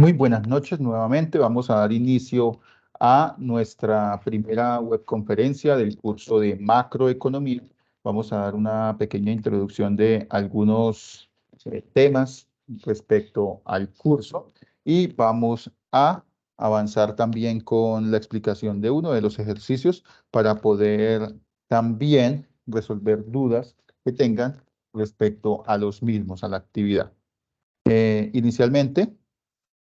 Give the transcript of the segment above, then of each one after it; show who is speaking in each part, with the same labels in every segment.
Speaker 1: Muy buenas noches nuevamente. Vamos a dar inicio a nuestra primera webconferencia del curso de macroeconomía. Vamos a dar una pequeña introducción de algunos temas respecto al curso y vamos a avanzar también con la explicación de uno de los ejercicios para poder también resolver dudas que tengan respecto a los mismos, a la actividad. Inicialmente,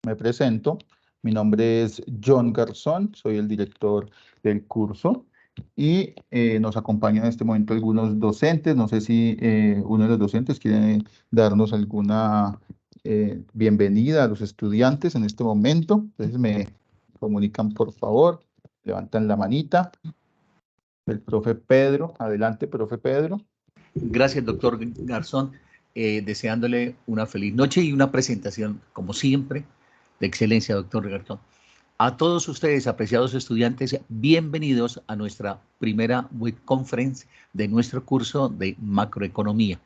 Speaker 1: me presento, mi nombre es John Garzón, soy el director del curso y nos acompañan en este momento algunos docentes. No sé si uno de los docentes quiere darnos alguna bienvenida a los estudiantes en este momento. Entonces me comunican, por favor, levantan la manita. El profe Pedro, adelante, profe Pedro.
Speaker 2: Gracias, doctor Garzón. Deseándole una feliz noche y una presentación, como siempre, de excelencia, doctor Garzón. A todos ustedes, apreciados estudiantes, bienvenidos a nuestra primera web conference de nuestro curso de macroeconomía.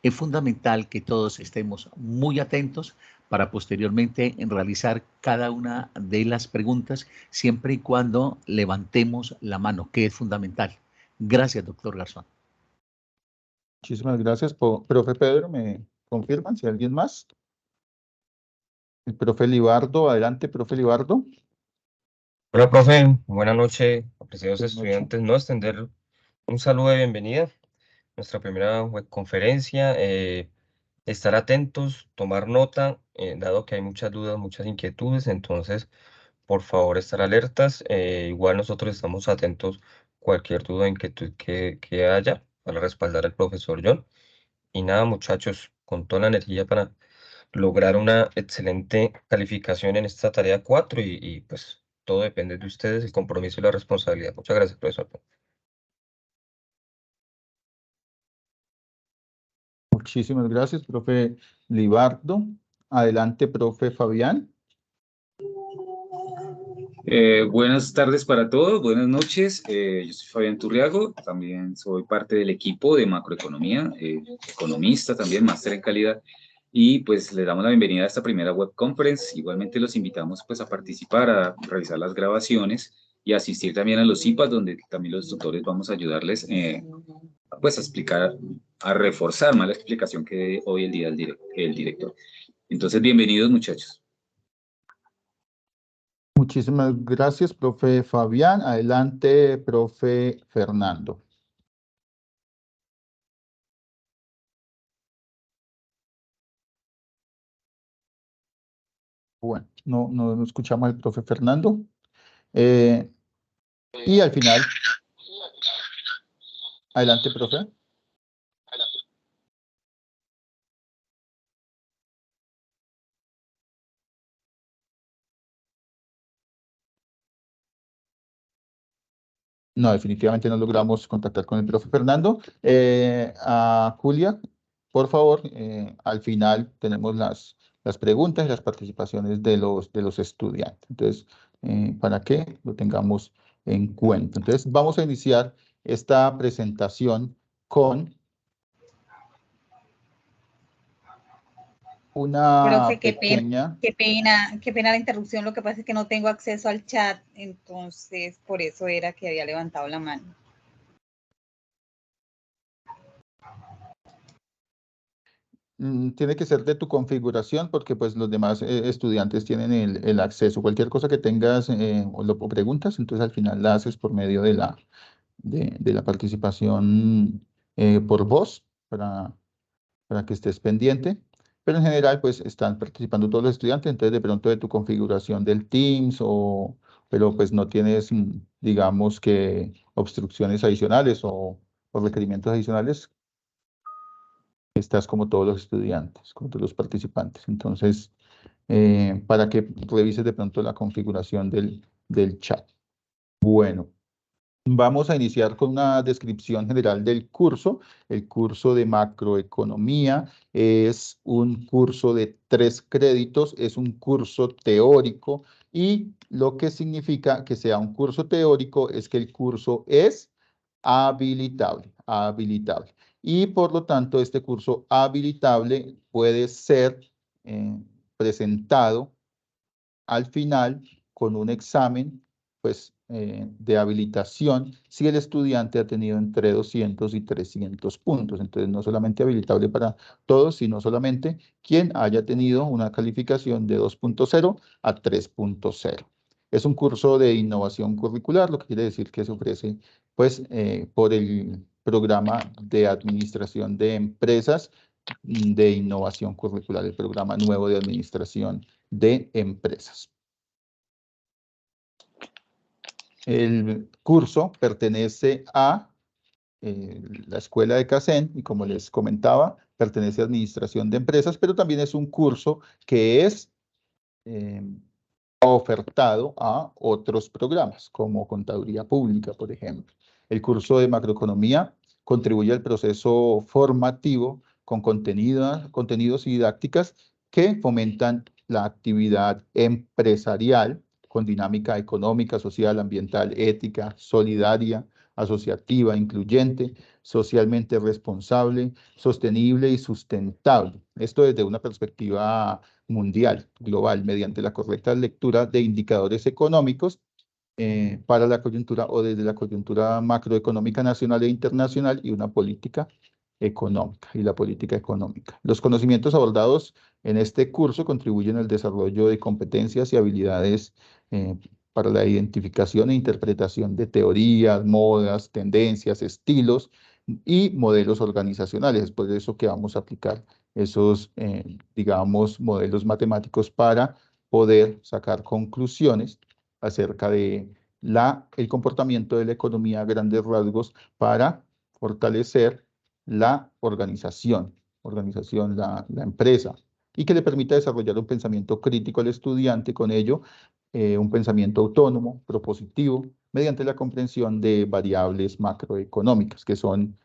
Speaker 2: Es fundamental que todos estemos muy atentos para posteriormente realizar cada una de las preguntas, siempre y cuando levantemos la mano, que es fundamental. Gracias, doctor Garzón.
Speaker 1: Muchísimas gracias, profe Pedro. ¿Me confirman si alguien más? El profe Libardo, adelante, profe Libardo.
Speaker 3: Hola, profe. Buenas noches, apreciados
Speaker 1: Buenas noches.
Speaker 3: estudiantes. No extender un saludo de bienvenida. Nuestra primera webconferencia. Estar atentos, tomar nota, dado que hay muchas dudas, muchas inquietudes. Entonces, por favor, estar alertas. Igual nosotros estamos atentos cualquier duda, inquietud que haya para respaldar al profesor John. Y nada, muchachos, con toda la energía para lograr una excelente calificación en esta tarea 4 y pues todo depende de ustedes, el compromiso y la responsabilidad. Muchas gracias, profesor.
Speaker 1: Muchísimas gracias, profe Libardo. Adelante, profe Fabián.
Speaker 4: Buenas tardes para todos, buenas noches. Yo soy Fabián Turriago, también soy parte del equipo de macroeconomía, economista también, máster en calidad. Y pues les damos la bienvenida a esta primera web conference. Igualmente los invitamos pues a participar, a realizar las grabaciones y asistir también a los CIPAS, donde también los tutores vamos a ayudarles pues a explicar, a reforzar más la explicación que dé hoy el día el director. Entonces, bienvenidos muchachos.
Speaker 1: Muchísimas gracias, profe Fabián. Adelante, profe Fernando. Bueno, no escuchamos al profe Fernando. Y al final, adelante, profe. No, definitivamente no logramos contactar con el profe Fernando. A Julia, por favor, al final tenemos las preguntas y las participaciones de los estudiantes. Entonces, para que lo tengamos en cuenta. Entonces, vamos a iniciar esta presentación con una
Speaker 5: Profe,
Speaker 1: pequeña...
Speaker 5: qué pena la interrupción. Lo que pasa es que no tengo acceso al chat, entonces por eso era que había levantado la mano.
Speaker 1: Tiene que ser de tu configuración porque pues los demás estudiantes tienen el acceso. Cualquier cosa que tengas o preguntas, entonces al final la haces por medio de la participación por voz para que estés pendiente. Pero en general pues están participando todos los estudiantes, entonces de pronto de tu configuración del Teams pero pues no tienes, digamos que obstrucciones adicionales o requerimientos adicionales. Estás como todos los estudiantes, como todos los participantes. Entonces, para que revises de pronto la configuración del chat. Bueno, vamos a iniciar con una descripción general del curso. El curso de macroeconomía es un curso de 3 créditos, es un curso teórico y lo que significa que sea un curso teórico es que el curso es habilitable. Y por lo tanto, este curso habilitable puede ser presentado al final con un examen pues, de habilitación si el estudiante ha tenido entre 200 y 300 puntos. Entonces, no solamente habilitable para todos, sino solamente quien haya tenido una calificación de 2.0 a 3.0. Es un curso de innovación curricular, lo que quiere decir que se ofrece pues, por el programa de administración de empresas de innovación curricular, el programa nuevo de administración de empresas. El curso pertenece a la Escuela de CACEN y, como les comentaba, pertenece a Administración de Empresas, pero también es un curso que es ofertado a otros programas, como Contaduría Pública, por ejemplo. El curso de Macroeconomía contribuye al proceso formativo con contenidos y didácticas que fomentan la actividad empresarial con dinámica económica, social, ambiental, ética, solidaria, asociativa, incluyente, socialmente responsable, sostenible y sustentable. Esto desde una perspectiva mundial, global, mediante la correcta lectura de indicadores económicos para la coyuntura o desde la coyuntura macroeconómica nacional e internacional y una política económica y la política económica. Los conocimientos abordados en este curso contribuyen al desarrollo de competencias y habilidades para la identificación e interpretación de teorías, modas, tendencias, estilos y modelos organizacionales. Es por eso que vamos a aplicar esos, digamos, modelos matemáticos para poder sacar conclusiones acerca de el comportamiento de la economía a grandes rasgos para fortalecer la organización, la empresa, y que le permita desarrollar un pensamiento crítico al estudiante, con ello un pensamiento autónomo, propositivo, mediante la comprensión de variables macroeconómicas, que son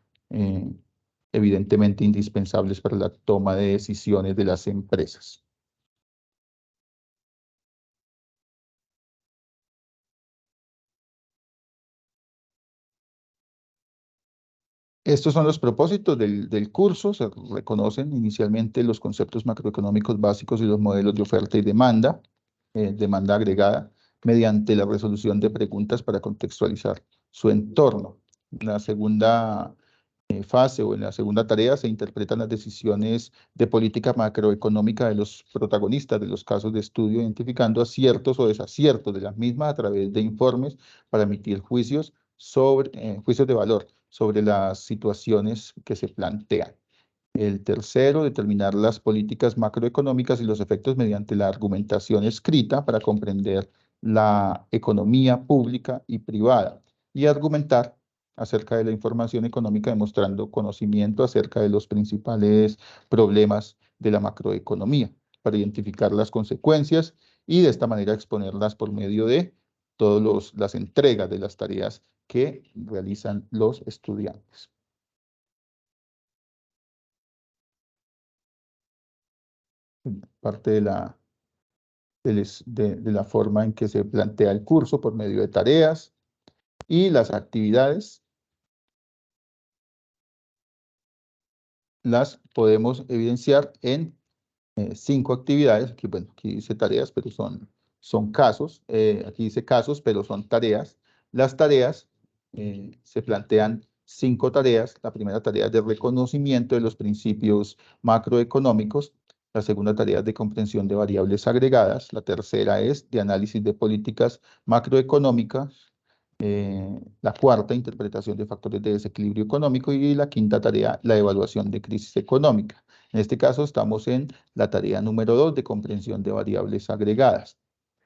Speaker 1: evidentemente indispensables para la toma de decisiones de las empresas. Estos son los propósitos del curso. Se reconocen inicialmente los conceptos macroeconómicos básicos y los modelos de oferta y demanda, demanda agregada, mediante la resolución de preguntas para contextualizar su entorno. En la segunda fase o en la segunda tarea se interpretan las decisiones de política macroeconómica de los protagonistas de los casos de estudio, identificando aciertos o desaciertos de las mismas a través de informes para emitir juicios de valor sobre las situaciones que se plantean. El tercero, determinar las políticas macroeconómicas y los efectos mediante la argumentación escrita para comprender la economía pública y privada y argumentar acerca de la información económica demostrando conocimiento acerca de los principales problemas de la macroeconomía para identificar las consecuencias y de esta manera exponerlas por medio de todas las entregas de las tareas que realizan los estudiantes. Parte de la forma en que se plantea el curso por medio de tareas y las actividades las podemos evidenciar en 5 actividades. Aquí, bueno, aquí dice tareas, pero son casos. Aquí dice casos, pero son tareas. Las tareas se plantean 5 tareas. La primera tarea es de reconocimiento de los principios macroeconómicos. La segunda tarea es de comprensión de variables agregadas. La tercera es de análisis de políticas macroeconómicas. La cuarta, interpretación de factores de desequilibrio económico. Y la quinta tarea, la evaluación de crisis económica. En este caso estamos en la tarea número 2 de comprensión de variables agregadas.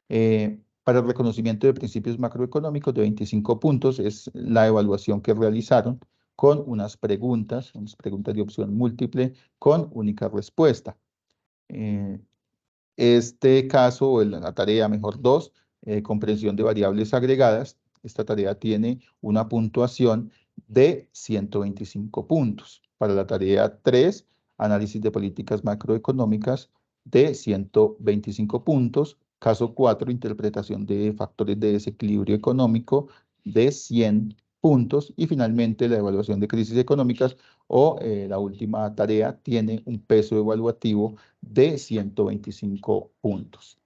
Speaker 1: Para el reconocimiento de principios macroeconómicos de 25 puntos es la evaluación que realizaron con unas preguntas de opción múltiple con única respuesta. Este caso, o la tarea mejor 2, comprensión de variables agregadas, esta tarea tiene una puntuación de 125 puntos. Para la tarea 3, análisis de políticas macroeconómicas, de 125 puntos. Caso 4, interpretación de factores de desequilibrio económico, de 100 puntos. Y finalmente, la evaluación de crisis económicas o la última tarea tiene un peso evaluativo de 125 puntos.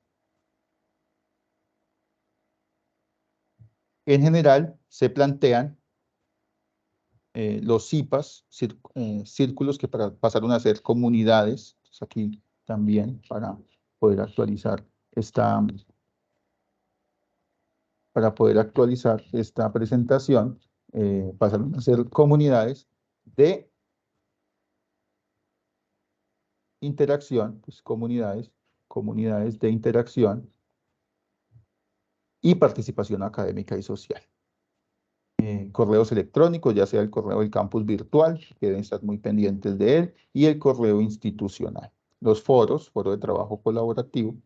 Speaker 1: En general, se plantean los CIPAs, círculos que pasaron a ser comunidades. Entonces, aquí también para poder actualizar esta presentación, pasaron a ser comunidades de interacción, pues comunidades de interacción y participación académica y social. Correos electrónicos, ya sea el correo del campus virtual, que deben estar muy pendientes de él, y el correo institucional. Los foros, foro de trabajo colaborativo,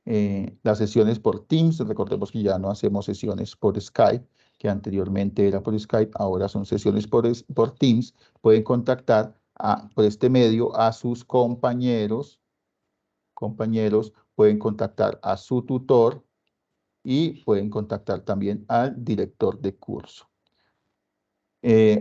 Speaker 1: las sesiones por Teams, recordemos que ya no hacemos sesiones por Skype, que anteriormente era por Skype, ahora son sesiones por Teams. Pueden contactar por este medio a sus compañeros, pueden contactar a su tutor y pueden contactar también al director de curso.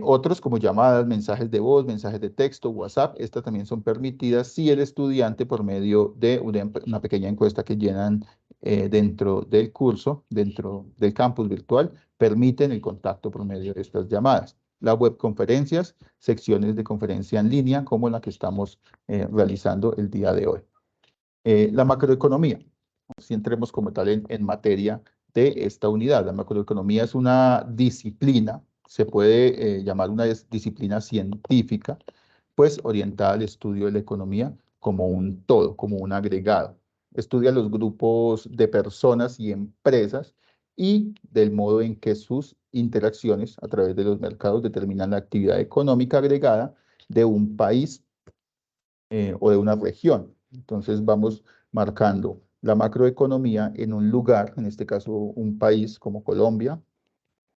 Speaker 1: Otros como llamadas, mensajes de voz, mensajes de texto, WhatsApp, estas también son permitidas si el estudiante por medio de una pequeña encuesta que llenan dentro del curso, dentro del campus virtual, permiten el contacto por medio de estas llamadas. Las webconferencias, secciones de conferencia en línea como la que estamos realizando el día de hoy. La macroeconomía, si entremos como tal en materia de esta unidad. La macroeconomía es una disciplina, se puede llamar una disciplina científica, pues orientada al estudio de la economía como un todo, como un agregado. Estudia los grupos de personas y empresas y del modo en que sus interacciones a través de los mercados determinan la actividad económica agregada de un país o de una región. Entonces vamos marcando la macroeconomía en un lugar, en este caso un país como Colombia,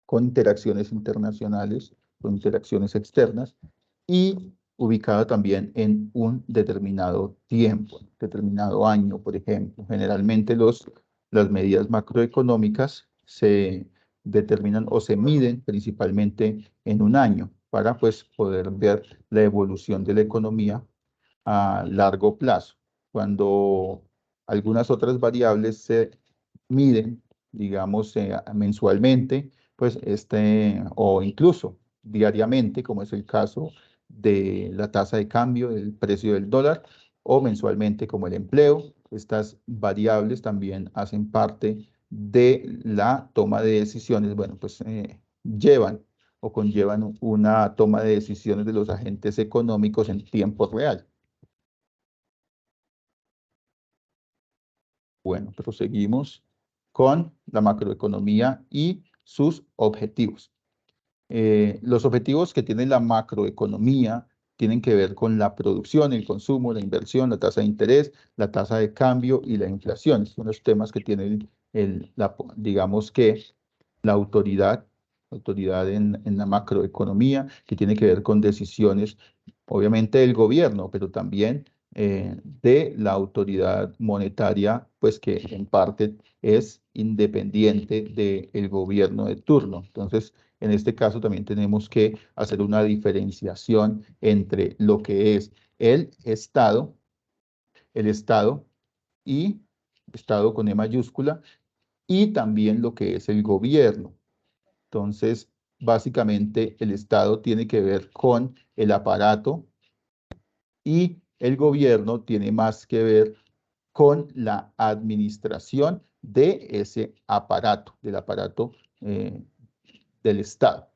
Speaker 1: con interacciones internacionales, con interacciones externas y ubicada también en un determinado tiempo, determinado año, por ejemplo. Generalmente las medidas macroeconómicas se determinan o se miden principalmente en un año para pues, poder ver la evolución de la economía a largo plazo. Cuando algunas otras variables se miden, digamos, mensualmente, pues o incluso diariamente, como es el caso de la tasa de cambio, del precio del dólar, o mensualmente como el empleo. Estas variables también hacen parte de la toma de decisiones, bueno, pues llevan o conllevan una toma de decisiones de los agentes económicos en tiempo real. Bueno, proseguimos con la macroeconomía y sus objetivos. Los objetivos que tiene la macroeconomía tienen que ver con la producción, el consumo, la inversión, la tasa de interés, la tasa de cambio y la inflación. Son los temas que tiene digamos que la autoridad en la macroeconomía, que tiene que ver con decisiones, obviamente del gobierno, pero también de la autoridad monetaria, pues que en parte es independiente del gobierno de turno. Entonces, en este caso también tenemos que hacer una diferenciación entre lo que es el Estado y Estado con E mayúscula, y también lo que es el gobierno. Entonces, básicamente el Estado tiene que ver con el aparato y el gobierno tiene más que ver con la administración de ese aparato, del aparato del Estado.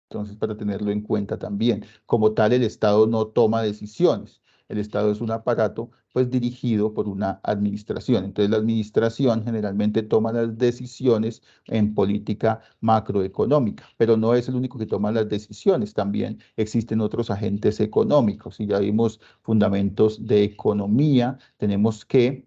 Speaker 1: Entonces, para tenerlo en cuenta también, como tal, el Estado no toma decisiones. El Estado es un aparato, pues, dirigido por una administración. Entonces, la administración generalmente toma las decisiones en política macroeconómica, pero no es el único que toma las decisiones. También existen otros agentes económicos. Si ya vimos fundamentos de economía, tenemos que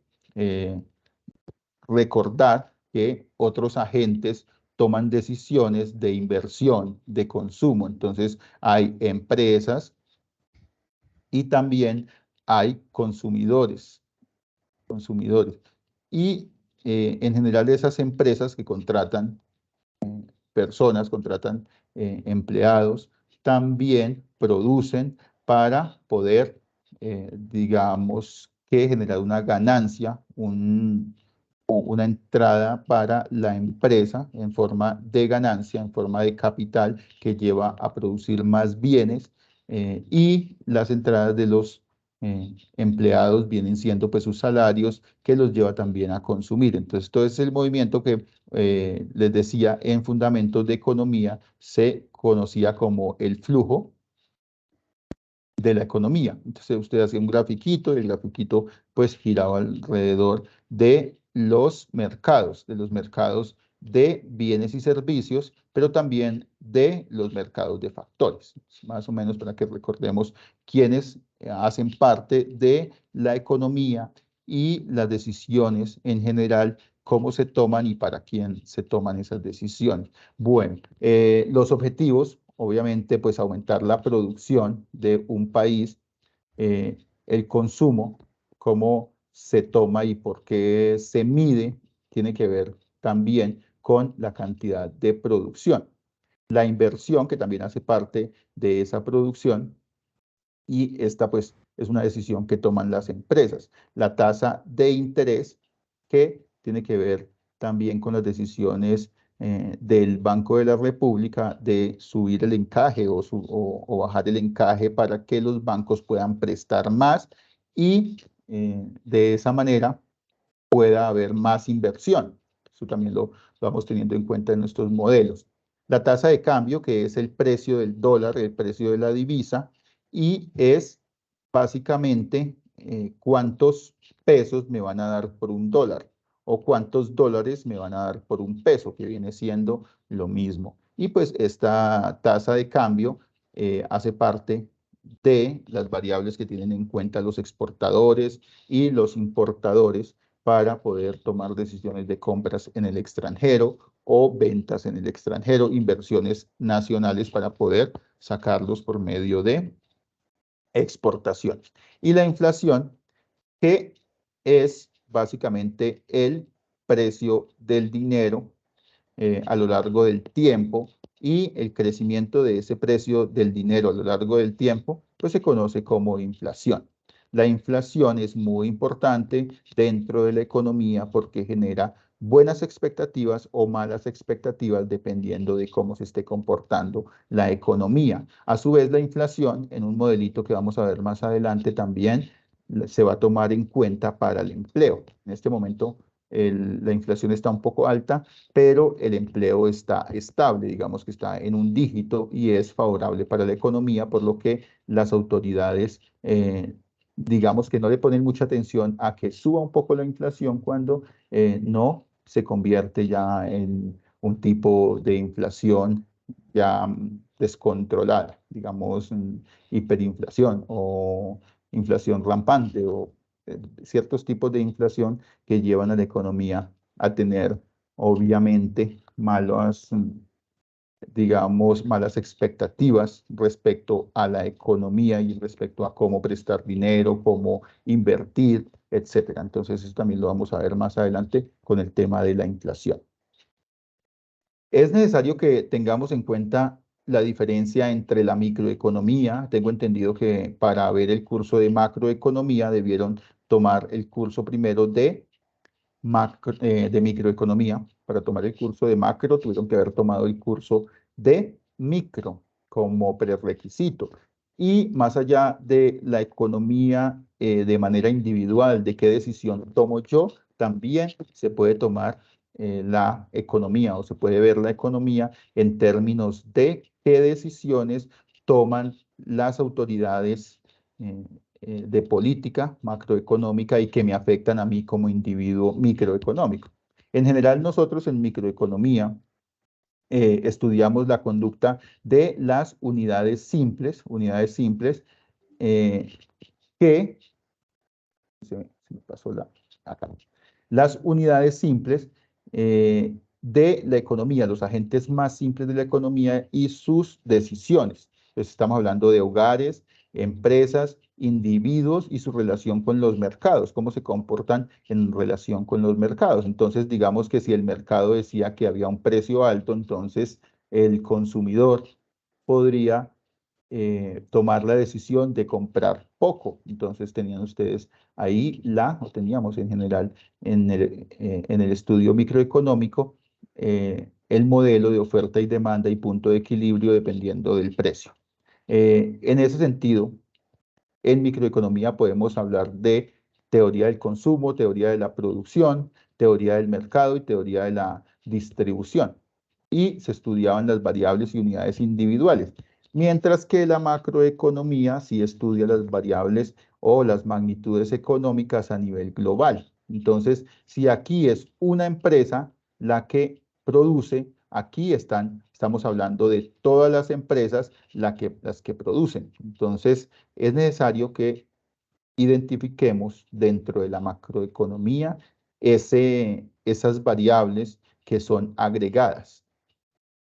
Speaker 1: recordar que otros agentes toman decisiones de inversión, de consumo. Entonces, hay empresas y también hay consumidores. Y en general esas empresas que contratan personas, contratan empleados, también producen para poder, digamos, que generar una ganancia, una entrada para la empresa en forma de ganancia, en forma de capital que lleva a producir más bienes, y las entradas de los empleados vienen siendo pues sus salarios que los lleva también a consumir. Entonces, todo es el movimiento que les decía en Fundamentos de Economía se conocía como el flujo de la economía. Entonces usted hacía un grafiquito y el grafiquito pues giraba alrededor de los mercados de bienes y servicios, pero también de los mercados de factores, más o menos para que recordemos quiénes hacen parte de la economía y las decisiones en general, cómo se toman y para quién se toman esas decisiones. Bueno, los objetivos, obviamente, pues aumentar la producción de un país, el consumo, cómo se toma y por qué se mide, tiene que ver también con la cantidad de producción. La inversión, que también hace parte de esa producción, y esta pues es una decisión que toman las empresas. La tasa de interés, que tiene que ver también con las decisiones del Banco de la República de subir el encaje o bajar el encaje para que los bancos puedan prestar más y de esa manera pueda haber más inversión. Eso también lo vamos teniendo en cuenta en nuestros modelos. La tasa de cambio, que es el precio del dólar, el precio de la divisa, y es básicamente cuántos pesos me van a dar por un dólar o cuántos dólares me van a dar por un peso, que viene siendo lo mismo. Y pues esta tasa de cambio hace parte de las variables que tienen en cuenta los exportadores y los importadores para poder tomar decisiones de compras en el extranjero o ventas en el extranjero, inversiones nacionales para poder sacarlos por medio de exportaciones. Y la inflación, que es básicamente el precio del dinero a lo largo del tiempo, y el crecimiento de ese precio del dinero a lo largo del tiempo, pues se conoce como inflación. La inflación es muy importante dentro de la economía porque genera buenas expectativas o malas expectativas dependiendo de cómo se esté comportando la economía. A su vez, la inflación, en un modelito que vamos a ver más adelante también, se va a tomar en cuenta para el empleo. En este momento, la inflación está un poco alta, pero el empleo está estable, digamos que está en un dígito y es favorable para la economía, por lo que las autoridades, digamos que no le ponen mucha atención a que suba un poco la inflación cuando no se convierte ya en un tipo de inflación ya descontrolada, digamos hiperinflación o inflación rampante o ciertos tipos de inflación que llevan a la economía a tener obviamente malas, digamos, malas expectativas respecto a la economía y respecto a cómo prestar dinero, cómo invertir, etcétera. Entonces, eso también lo vamos a ver más adelante con el tema de la inflación. Es necesario que tengamos en cuenta la diferencia entre la microeconomía. Tengo entendido que para ver el curso de macroeconomía debieron tomar el curso primero de microeconomía. Para tomar el curso de macro tuvieron que haber tomado el curso de micro como prerequisito. Y más allá de la economía de manera individual, de qué decisión tomo yo, también se puede tomar la economía o se puede ver la economía en términos de qué decisiones toman las autoridades de política macroeconómica y que me afectan a mí como individuo microeconómico. En general, nosotros en microeconomía estudiamos la conducta de las unidades simples eh, que, se me pasó acá. Las unidades simples de la economía, los agentes más simples de la economía y sus decisiones. Entonces, estamos hablando de hogares, empresas, individuos y su relación con los mercados, cómo se comportan en relación con los mercados. Entonces, digamos que si el mercado decía que había un precio alto, entonces el consumidor podría tomar la decisión de comprar poco. Entonces tenían ustedes ahí o teníamos en general en el estudio microeconómico, el modelo de oferta y demanda y punto de equilibrio dependiendo del precio. En ese sentido, en microeconomía podemos hablar de teoría del consumo, teoría de la producción, teoría del mercado y teoría de la distribución. Y se estudiaban las variables y unidades individuales. Mientras que la macroeconomía sí estudia las variables o las magnitudes económicas a nivel global. Entonces, si aquí es una empresa la que produce, aquí estamos hablando de todas las empresas las que producen. Entonces, es necesario que identifiquemos dentro de la macroeconomía esas variables que son agregadas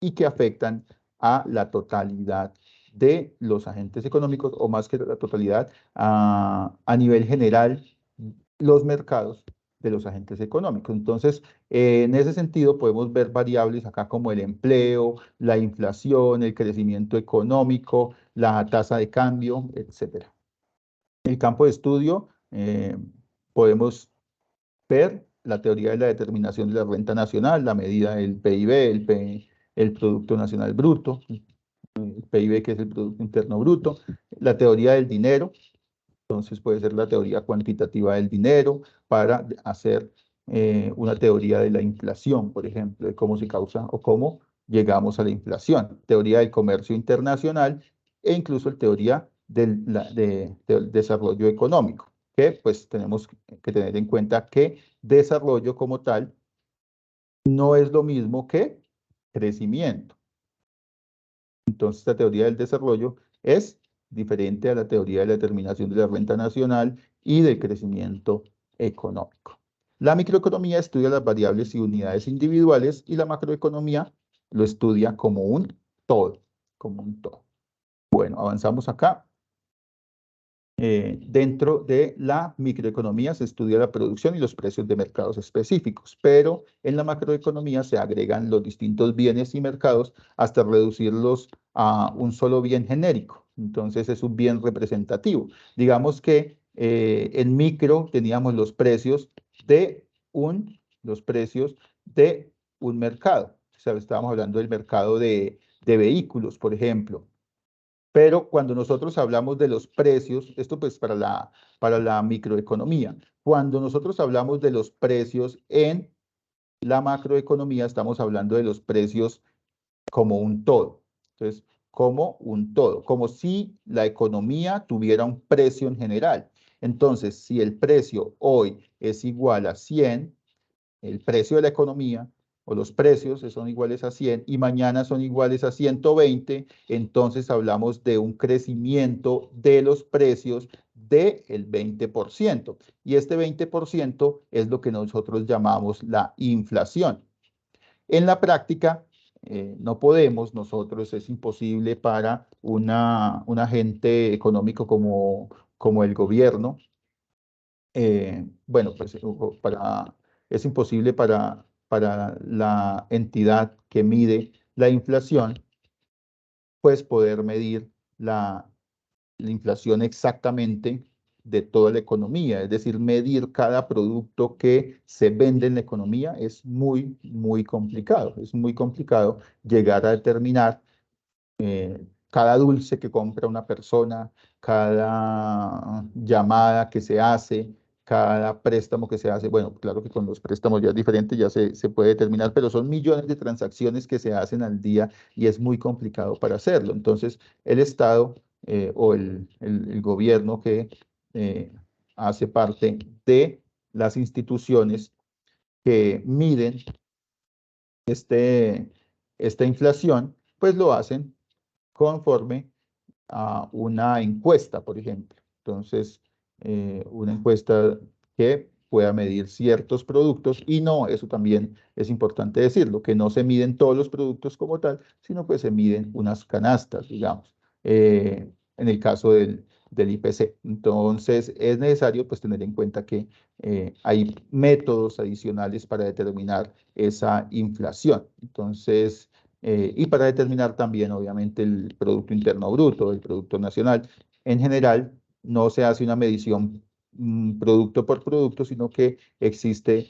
Speaker 1: y que afectan a la totalidad de los agentes económicos, o más que la totalidad, a nivel general, los mercados de los agentes económicos. Entonces, en ese sentido, podemos ver variables acá como el empleo, la inflación, el crecimiento económico, la tasa de cambio, etcétera. El campo de estudio, podemos ver la teoría de la determinación de la renta nacional, la medida del PIB, el Producto Nacional Bruto, el PIB, que es el Producto Interno Bruto, la teoría del dinero. Entonces puede ser la teoría cuantitativa del dinero para hacer una teoría de la inflación, por ejemplo, de cómo se causa o cómo llegamos a la inflación. Teoría del comercio internacional e incluso la teoría del desarrollo económico, que pues tenemos que tener en cuenta que desarrollo como tal no es lo mismo que crecimiento. Entonces, la teoría del desarrollo es diferente a la teoría de la determinación de la renta nacional y del crecimiento económico. La microeconomía estudia las variables y unidades individuales y la macroeconomía lo estudia como un todo, como un todo. Bueno, avanzamos acá. Dentro de la microeconomía se estudia la producción y los precios de mercados específicos, pero en la macroeconomía se agregan los distintos bienes y mercados hasta reducirlos a un solo bien genérico. Entonces es un bien representativo. Digamos que en micro teníamos los precios de los precios de un mercado. O sea, estábamos hablando del mercado de vehículos, por ejemplo. Pero cuando nosotros hablamos de los precios, esto pues para la microeconomía, cuando nosotros hablamos de los precios en la macroeconomía, estamos hablando de los precios como un todo. Entonces, como un todo, como si la economía tuviera un precio en general. Entonces, si el precio hoy es igual a 100, el precio de la economía o los precios son iguales a 100 y mañana son iguales a 120, entonces hablamos de un crecimiento de los precios del 20%. Y este 20% es lo que nosotros llamamos la inflación. En la práctica, no podemos nosotros, es imposible para un agente económico como el gobierno, bueno, pues es imposible para la entidad que mide la inflación, pues poder medir la inflación exactamente de toda la economía, es decir, medir cada producto que se vende en la economía es muy, muy complicado. Es muy complicado llegar a determinar cada dulce que compra una persona, cada llamada que se hace, cada préstamo que se hace. Bueno, claro que con los préstamos ya es diferente, ya se puede determinar, pero son millones de transacciones que se hacen al día y es muy complicado para hacerlo. Entonces, el Estado o el gobierno que hace parte de las instituciones que miden esta inflación, pues lo hacen conforme a una encuesta, por ejemplo. Entonces, una encuesta que pueda medir ciertos productos y no, eso también es importante decirlo, que no se miden todos los productos como tal, sino que se miden unas canastas, digamos, en el caso del IPC. Entonces, es necesario pues tener en cuenta que hay métodos adicionales para determinar esa inflación. Entonces, y para determinar también, obviamente, el Producto Interno Bruto, el Producto Nacional. En general, no se hace una medición producto por producto, sino que existen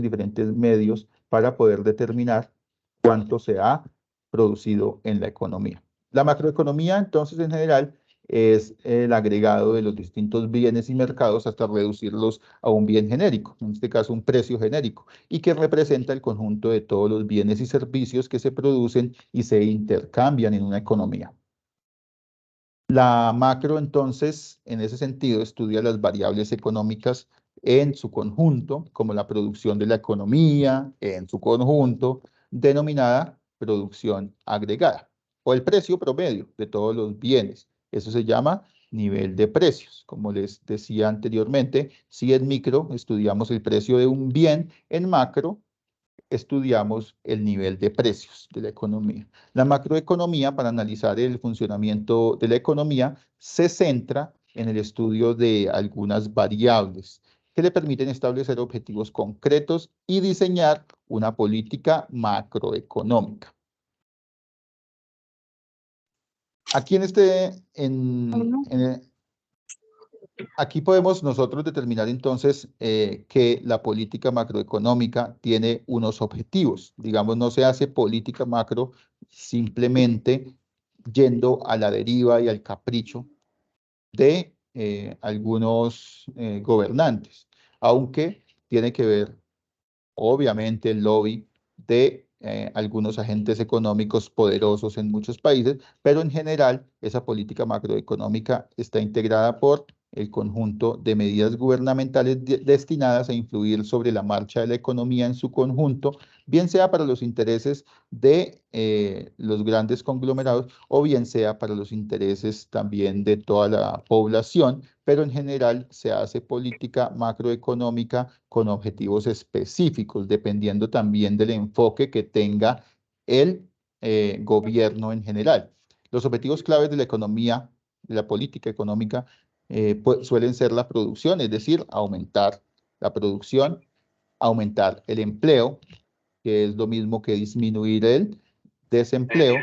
Speaker 1: diferentes medios para poder determinar cuánto se ha producido en la economía. La macroeconomía, entonces, en general, es el agregado de los distintos bienes y mercados hasta reducirlos a un bien genérico, en este caso un precio genérico, y que representa el conjunto de todos los bienes y servicios que se producen y se intercambian en una economía. La macro, entonces, en ese sentido, estudia las variables económicas en su conjunto, como la producción de la economía en su conjunto, denominada producción agregada, o el precio promedio de todos los bienes. Eso se llama nivel de precios. Como les decía anteriormente, si en micro estudiamos el precio de un bien, en macro estudiamos el nivel de precios de la economía. La macroeconomía, para analizar el funcionamiento de la economía, se centra en el estudio de algunas variables que le permiten establecer objetivos concretos y diseñar una política macroeconómica. Aquí aquí podemos nosotros determinar entonces que la política macroeconómica tiene unos objetivos. Digamos, no se hace política macro simplemente yendo a la deriva y al capricho de algunos gobernantes, aunque tiene que ver, obviamente, el lobby de algunos agentes económicos poderosos en muchos países, pero en general esa política macroeconómica está integrada por el conjunto de medidas gubernamentales destinadas a influir sobre la marcha de la economía en su conjunto, bien sea para los intereses de los grandes conglomerados o bien sea para los intereses también de toda la población, pero en general se hace política macroeconómica con objetivos específicos, dependiendo también del enfoque que tenga el gobierno en general. Los objetivos claves de la economía, de la política económica, suelen ser la producción, es decir, aumentar la producción, aumentar el empleo, que es lo mismo que disminuir el desempleo,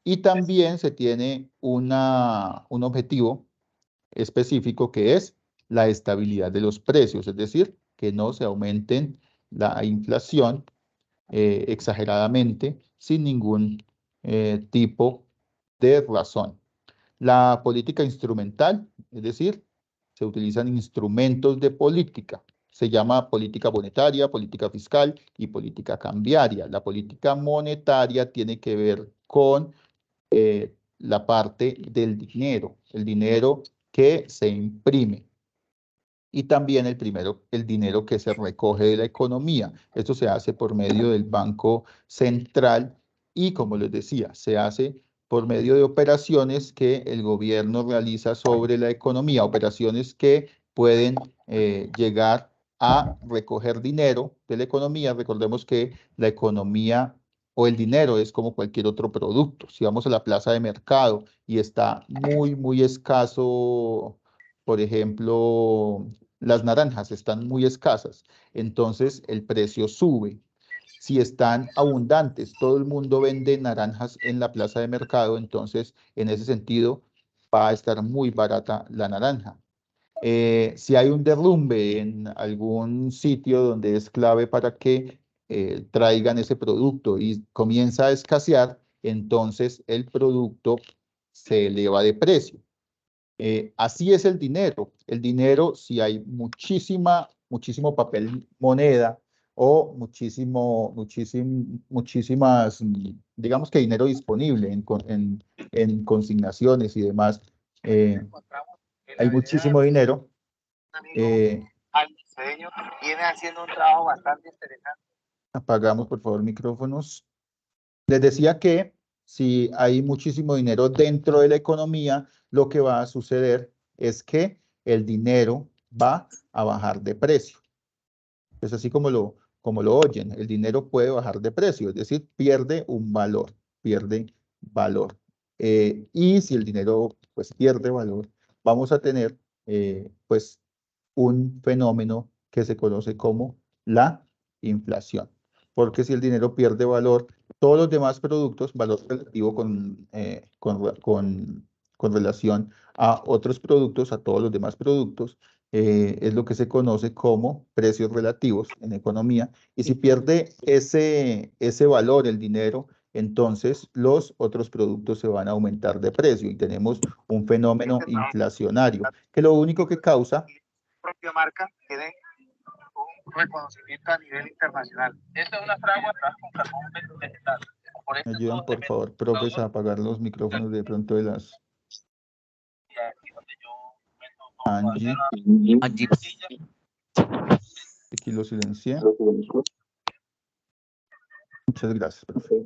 Speaker 1: y también se tiene un objetivo específico que es la estabilidad de los precios, es decir, que no se aumenten la inflación exageradamente sin ningún tipo de razón. La política instrumental, es decir, se utilizan instrumentos de política. Se llama política monetaria, política fiscal y política cambiaria. La política monetaria tiene que ver con la parte del dinero, el dinero que se imprime. Y también el dinero que se recoge de la economía. Esto se hace por medio del Banco Central y, como les decía, se hace por medio de operaciones que el gobierno realiza sobre la economía, operaciones que pueden llegar a recoger dinero de la economía. Recordemos que la economía o el dinero es como cualquier otro producto. Si vamos a la plaza de mercado y está muy escaso, por ejemplo, las naranjas están muy escasas, entonces el precio sube. Si están abundantes, todo el mundo vende naranjas en la plaza de mercado, entonces en ese sentido va a estar muy barata la naranja. Si hay un derrumbe en algún sitio donde es clave para que traigan ese producto y comienza a escasear, entonces el producto se eleva de precio. Así es el dinero. El dinero, si hay muchísimo papel moneda o muchísimas, digamos que dinero disponible en consignaciones y demás, hay muchísimo dinero.
Speaker 6: Viene haciendo un trabajo bastante interesante.
Speaker 1: Apagamos, por favor, micrófonos. Les decía que si hay muchísimo dinero dentro de la economía, lo que va a suceder es que el dinero va a bajar de precio. Es así como lo oyen, el dinero puede bajar de precio, es decir, pierde un valor, pierde valor. Y si el dinero pues pierde valor, vamos a tener pues un fenómeno que se conoce como la inflación. porque si el dinero pierde valor, todos los demás productos, valor relativo con relación a otros productos, a todos los demás productos, es lo que se conoce como precios relativos en economía. Y si pierde ese valor, el dinero, entonces los otros productos se van a aumentar de precio y tenemos un fenómeno inflacionario, que lo único que causa...
Speaker 6: propia marca tiene un reconocimiento a nivel internacional. Esta es una fragua trabaja con carbón vegetal. Por
Speaker 1: ¿Me
Speaker 6: estos
Speaker 1: ayudan,
Speaker 6: dos
Speaker 1: por
Speaker 6: elementos,
Speaker 1: favor, profes, a apagar los micrófonos de pronto de las...
Speaker 6: y aquí donde yo meto
Speaker 1: Angie,
Speaker 2: Angie,
Speaker 1: aquí lo silencié. Muchas gracias, profe.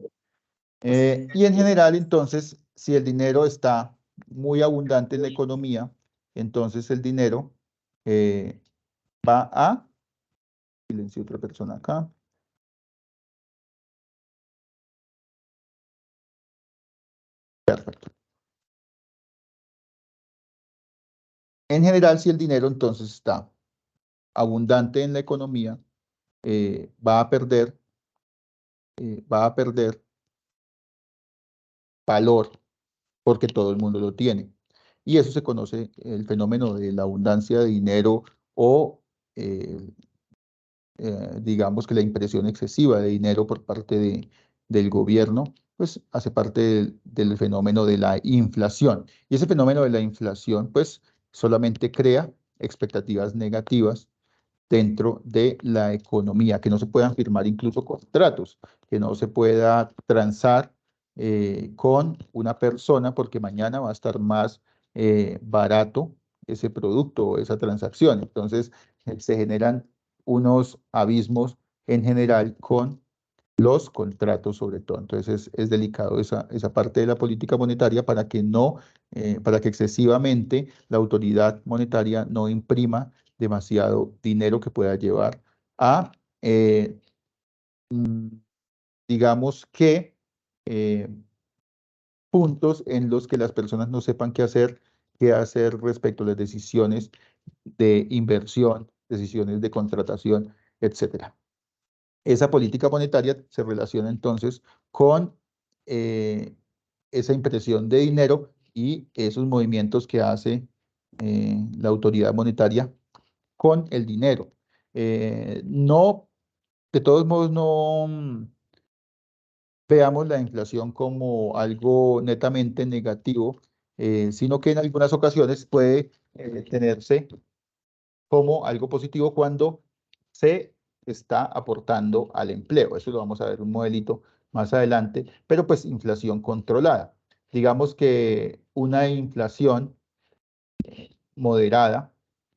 Speaker 1: Y en general, entonces, si el dinero está muy abundante en la economía, entonces el dinero va a... Silencio otra persona acá. Perfecto. En general, si el dinero entonces está abundante en la economía, va a perder valor porque todo el mundo lo tiene. Y eso se conoce el fenómeno de la abundancia de dinero o digamos que la impresión excesiva de dinero por parte del gobierno, pues hace parte del fenómeno de la inflación. Y ese fenómeno de la inflación, pues solamente crea expectativas negativas dentro de la economía, que no se puedan firmar incluso contratos, que no se pueda transar con una persona porque mañana va a estar más barato ese producto o esa transacción. Entonces, se generan unos abismos en general con los contratos sobre todo. Entonces es delicado esa parte de la política monetaria para que no, para que excesivamente la autoridad monetaria no imprima demasiado dinero que pueda llevar a, mm, digamos que, puntos en los que las personas no sepan qué hacer respecto a las decisiones de inversión, decisiones de contratación, etcétera. Esa política monetaria se relaciona entonces con esa impresión de dinero y esos movimientos que hace la autoridad monetaria con el dinero. No, de todos modos, no veamos la inflación como algo netamente negativo, sino que en algunas ocasiones puede tenerse como algo positivo cuando se está aportando al empleo. Eso lo vamos a ver un modelito más adelante, pero pues inflación controlada. Digamos que una inflación moderada,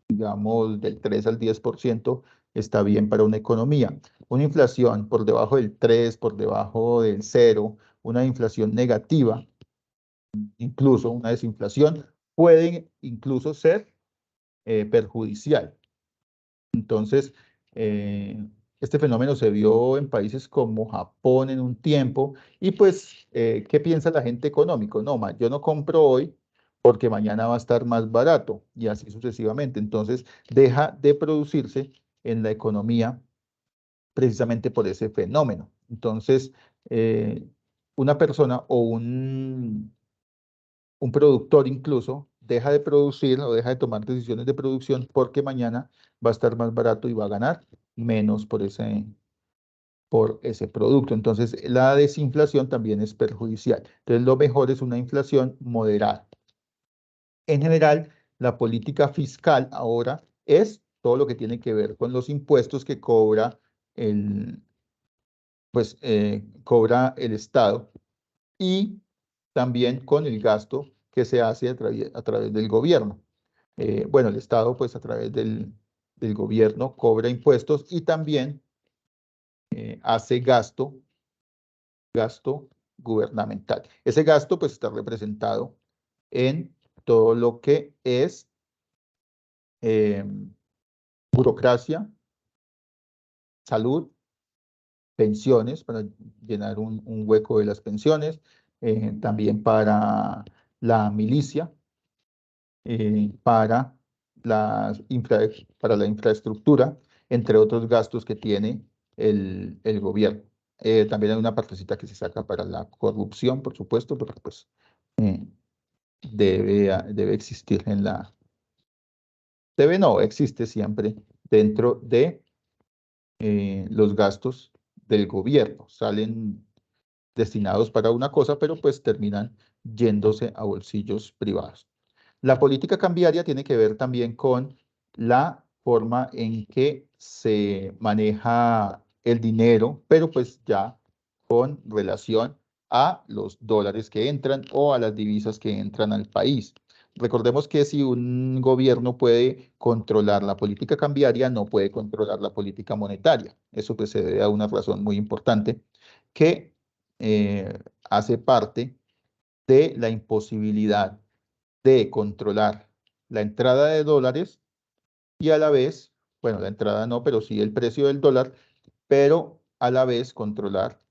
Speaker 1: digamos del 3 al 10%, está bien para una economía. Una inflación por debajo del 3, por debajo del 0, una inflación negativa, incluso una desinflación, puede incluso ser perjudicial. Entonces, este fenómeno se vio en países como Japón en un tiempo y pues, ¿qué piensa la gente económico? No, yo no compro hoy porque mañana va a estar más barato y así sucesivamente. Entonces, deja de producirse en la economía precisamente por ese fenómeno. Entonces, una persona o un productor incluso deja de producir o deja de tomar decisiones de producción porque mañana va a estar más barato y va a ganar menos por ese producto. Entonces, la desinflación también es perjudicial. Entonces, lo mejor es una inflación moderada. En general, la política fiscal ahora es todo lo que tiene que ver con los impuestos que cobra cobra el Estado y también con el gasto que se hace a través del gobierno. Bueno, el Estado, pues a través del gobierno cobra impuestos y también hace gasto gubernamental. Ese gasto, pues está representado en todo lo que es burocracia, salud, pensiones, para llenar un hueco de las pensiones, también para la milicia, para la infraestructura, entre otros gastos que tiene el gobierno. También hay una partecita que se saca para la corrupción, por supuesto, pero pues debe existir existe siempre dentro de los gastos del gobierno. Salen destinados para una cosa, pero pues terminan yéndose a bolsillos privados. La política cambiaria tiene que ver también con la forma en que se maneja el dinero, pero pues ya con relación a los dólares que entran o a las divisas que entran al país. Recordemos que si un gobierno puede controlar la política cambiaria, no puede controlar la política monetaria. Eso pues se debe a una razón muy importante que hace parte de la imposibilidad de controlar la entrada de dólares y a la vez, bueno, la entrada no, pero sí el precio del dólar, pero a la vez controlar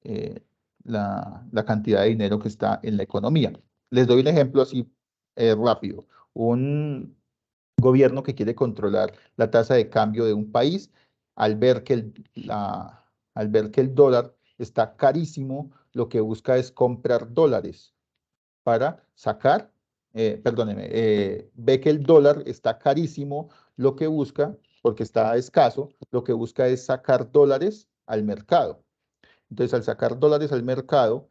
Speaker 1: eh, la cantidad de dinero que está en la economía. Les doy un ejemplo así rápido. Un gobierno que quiere controlar la tasa de cambio de un país, al ver que al ver que el dólar está carísimo, lo que busca es comprar dólares para sacar, perdóneme, ve que el dólar está carísimo, lo que busca, porque está escaso, lo que busca es sacar dólares al mercado. Entonces, al sacar dólares al mercado,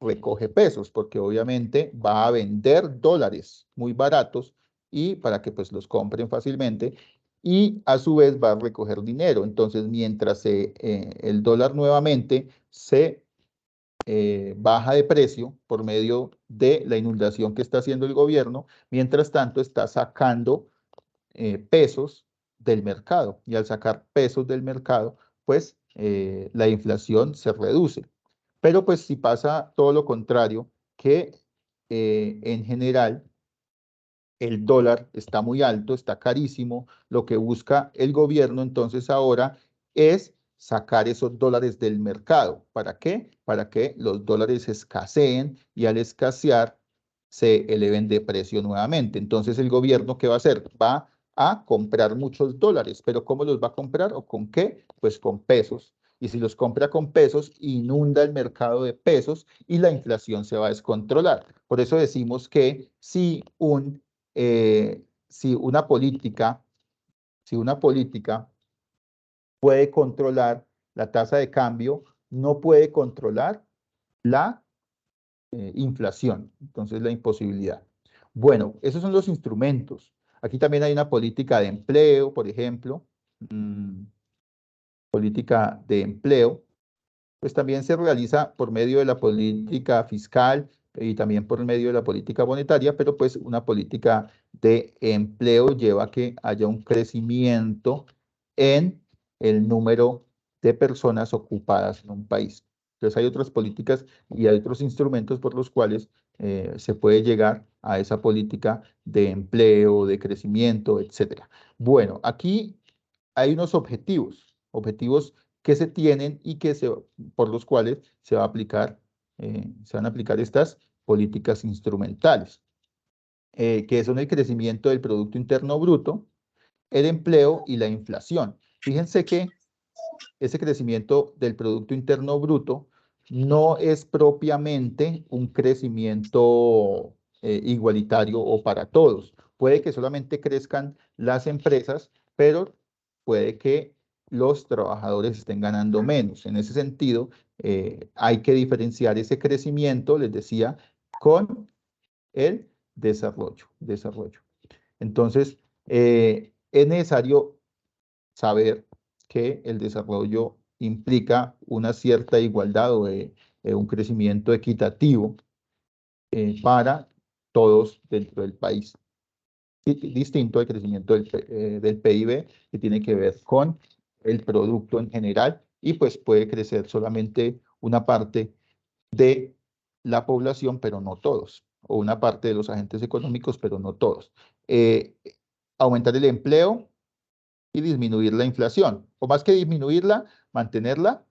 Speaker 1: recoge pesos, porque obviamente va a vender dólares muy baratos y para que pues los compren fácilmente y a su vez va a recoger dinero. Entonces, mientras el dólar nuevamente se baja de precio por medio de la inundación que está haciendo el gobierno, mientras tanto está sacando pesos del mercado y al sacar pesos del mercado, pues la inflación se reduce. Pero pues si pasa todo lo contrario, que en general el dólar está muy alto, está carísimo, lo que busca el gobierno entonces ahora es sacar esos dólares del mercado. ¿Para qué? Para que los dólares escaseen y al escasear se eleven de precio nuevamente. Entonces el gobierno, ¿qué va a hacer? Va a comprar muchos dólares, pero ¿cómo los va a comprar o con qué? Pues con pesos. Y si los compra con pesos, inunda el mercado de pesos y la inflación se va a descontrolar. Por eso decimos que si una política puede controlar la tasa de cambio, no puede controlar la inflación. Entonces, la imposibilidad. Bueno, esos son los instrumentos. Aquí también hay una política de empleo, por ejemplo. Política de empleo. Pues también se realiza por medio de la política fiscal y también por medio de la política monetaria, pero pues una política de empleo lleva a que haya un crecimiento en el número de personas ocupadas en un país. Entonces hay otras políticas y hay otros instrumentos por los cuales se puede llegar a esa política de empleo, de crecimiento, etcétera. Bueno, aquí hay unos objetivos que se tienen y por los cuales se van a aplicar estas políticas instrumentales, que son el crecimiento del Producto Interno Bruto, el empleo y la inflación. Fíjense que ese crecimiento del Producto Interno Bruto no es propiamente un crecimiento igualitario o para todos. Puede que solamente crezcan las empresas, pero puede que los trabajadores estén ganando menos. En ese sentido, hay que diferenciar ese crecimiento, les decía, con el desarrollo. Entonces, es necesario saber que el desarrollo implica una cierta igualdad o un crecimiento equitativo para todos dentro del país. Distinto al crecimiento del PIB, que tiene que ver con el producto en general y pues puede crecer solamente una parte de la población, pero no todos, o una parte de los agentes económicos, pero no todos. Aumentar el empleo y disminuir la inflación, o más que disminuirla, mantenerla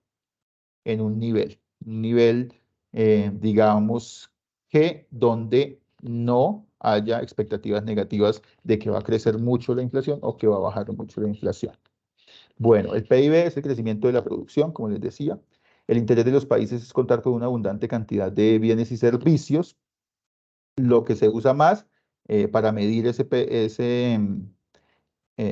Speaker 1: en un nivel, digamos, que donde no haya expectativas negativas de que va a crecer mucho la inflación o que va a bajar mucho la inflación. Bueno, el PIB es el crecimiento de la producción, como les decía. El interés de los países es contar con una abundante cantidad de bienes y servicios. Lo que se usa más para medir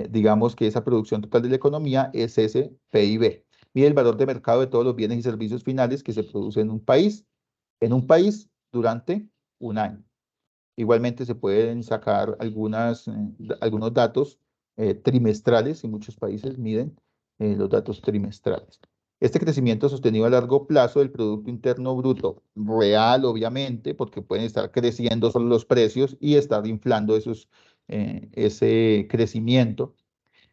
Speaker 1: digamos que esa producción total de la economía es ese PIB. Mide el valor de mercado de todos los bienes y servicios finales que se producen en un país durante un año. Igualmente se pueden sacar algunos datos trimestrales y muchos países miden los datos trimestrales. Este crecimiento sostenido a largo plazo del Producto Interno Bruto real, obviamente, porque pueden estar creciendo solo los precios y estar inflando ese crecimiento.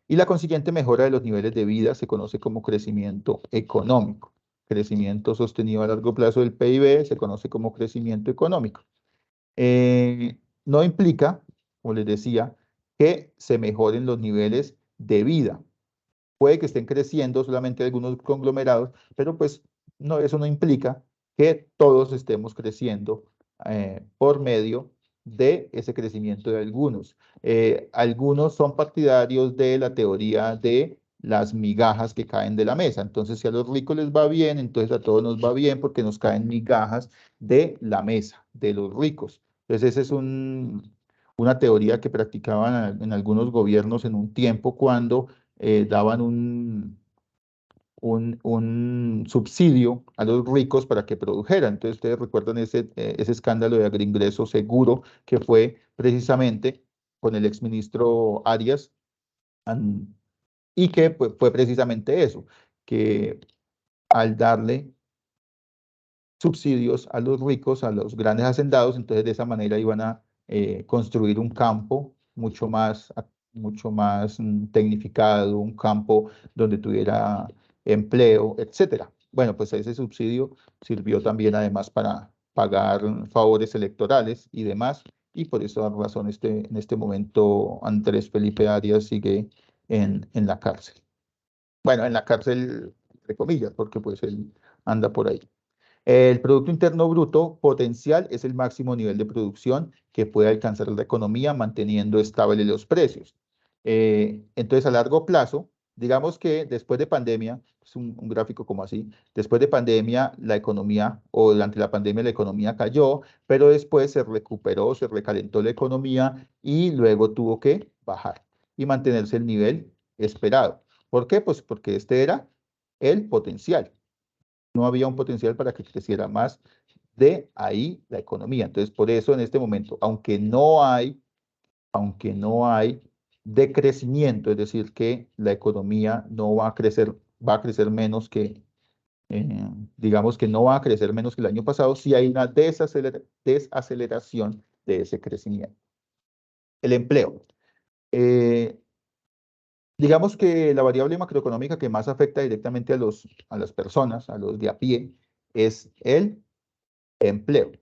Speaker 1: Y la consiguiente mejora de los niveles de vida se conoce como crecimiento económico. Crecimiento sostenido a largo plazo del PIB se conoce como crecimiento económico. No implica, como les decía, que se mejoren los niveles de vida. Puede que estén creciendo solamente algunos conglomerados, pero pues no, eso no implica que todos estemos creciendo por medio de ese crecimiento de algunos. Algunos son partidarios de la teoría de las migajas que caen de la mesa. Entonces, si a los ricos les va bien, entonces a todos nos va bien porque nos caen migajas de la mesa, de los ricos. Entonces, esa es una teoría que practicaban en algunos gobiernos en un tiempo cuando daban un subsidio a los ricos para que produjeran. Entonces, ustedes recuerdan ese escándalo de agringreso seguro que fue precisamente con el exministro Arias, y que fue precisamente eso, que al darle subsidios a los ricos, a los grandes hacendados, entonces de esa manera iban a construir un campo mucho más tecnificado, un campo donde tuviera empleo, etcétera. Bueno, pues ese subsidio sirvió también además para pagar favores electorales y demás, y por esa razón en este momento Andrés Felipe Arias sigue en la cárcel. Bueno, en la cárcel, entre comillas, porque pues él anda por ahí. El Producto Interno Bruto potencial es el máximo nivel de producción que puede alcanzar la economía manteniendo estables los precios. Entonces, a largo plazo, digamos que después de pandemia, es un gráfico como así, después de pandemia, la economía, o durante la pandemia, la economía cayó, pero después se recuperó, se recalentó la economía y luego tuvo que bajar y mantenerse el nivel esperado. ¿Por qué? Pues porque este era el potencial. No había un potencial para que creciera más de ahí la economía. Entonces, por eso en este momento, aunque no hay decrecimiento, es decir, que la economía no va a crecer menos digamos que no va a crecer menos que el año pasado, sí hay una desaceleración de ese crecimiento. El empleo. Digamos que la variable macroeconómica que más afecta directamente a las personas, a los de a pie, es el empleo.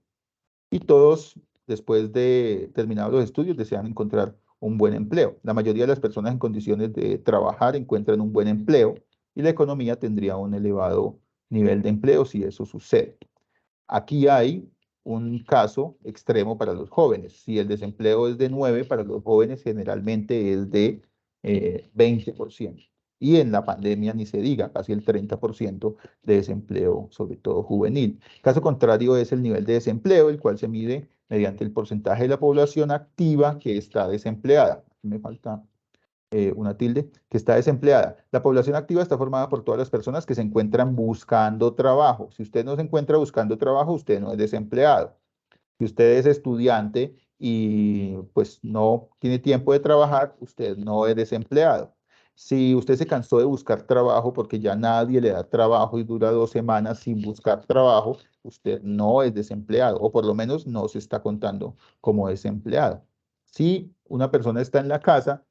Speaker 1: Y todos, después de terminados los estudios, desean encontrar un buen empleo. La mayoría de las personas en condiciones de trabajar encuentran un buen empleo y la economía tendría un elevado nivel de empleo si eso sucede. Aquí hay un caso extremo para los jóvenes. Si el desempleo es de 9, para los jóvenes generalmente es de 20%. Y en la pandemia ni se diga, casi el 30% de desempleo, sobre todo juvenil. Caso contrario es el nivel de desempleo, el cual se mide mediante el porcentaje de la población activa que está desempleada. Aquí me falta una tilde, que está desempleada. La población activa está formada por todas las personas que se encuentran buscando trabajo. Si usted no se encuentra buscando trabajo, usted no es desempleado. Si usted es estudiante y pues no tiene tiempo de trabajar, usted no es desempleado. Si usted se cansó de buscar trabajo porque ya nadie le da trabajo y dura 2 semanas sin buscar trabajo, usted no es desempleado, o por lo menos no se está contando como desempleado. Si una persona está en la casa,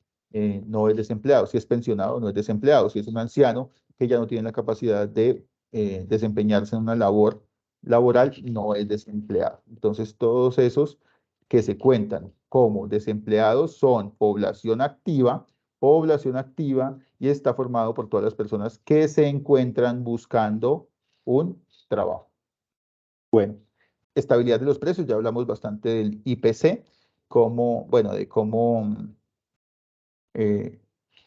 Speaker 1: no es desempleado. Si es pensionado, no es desempleado. Si es un anciano que ya no tiene la capacidad de desempeñarse en una labor laboral, no es desempleado. Entonces, todos esos que se cuentan como desempleados son población activa, y está formado por todas las personas que se encuentran buscando un trabajo. Bueno, estabilidad de los precios, ya hablamos bastante del IPC, de cómo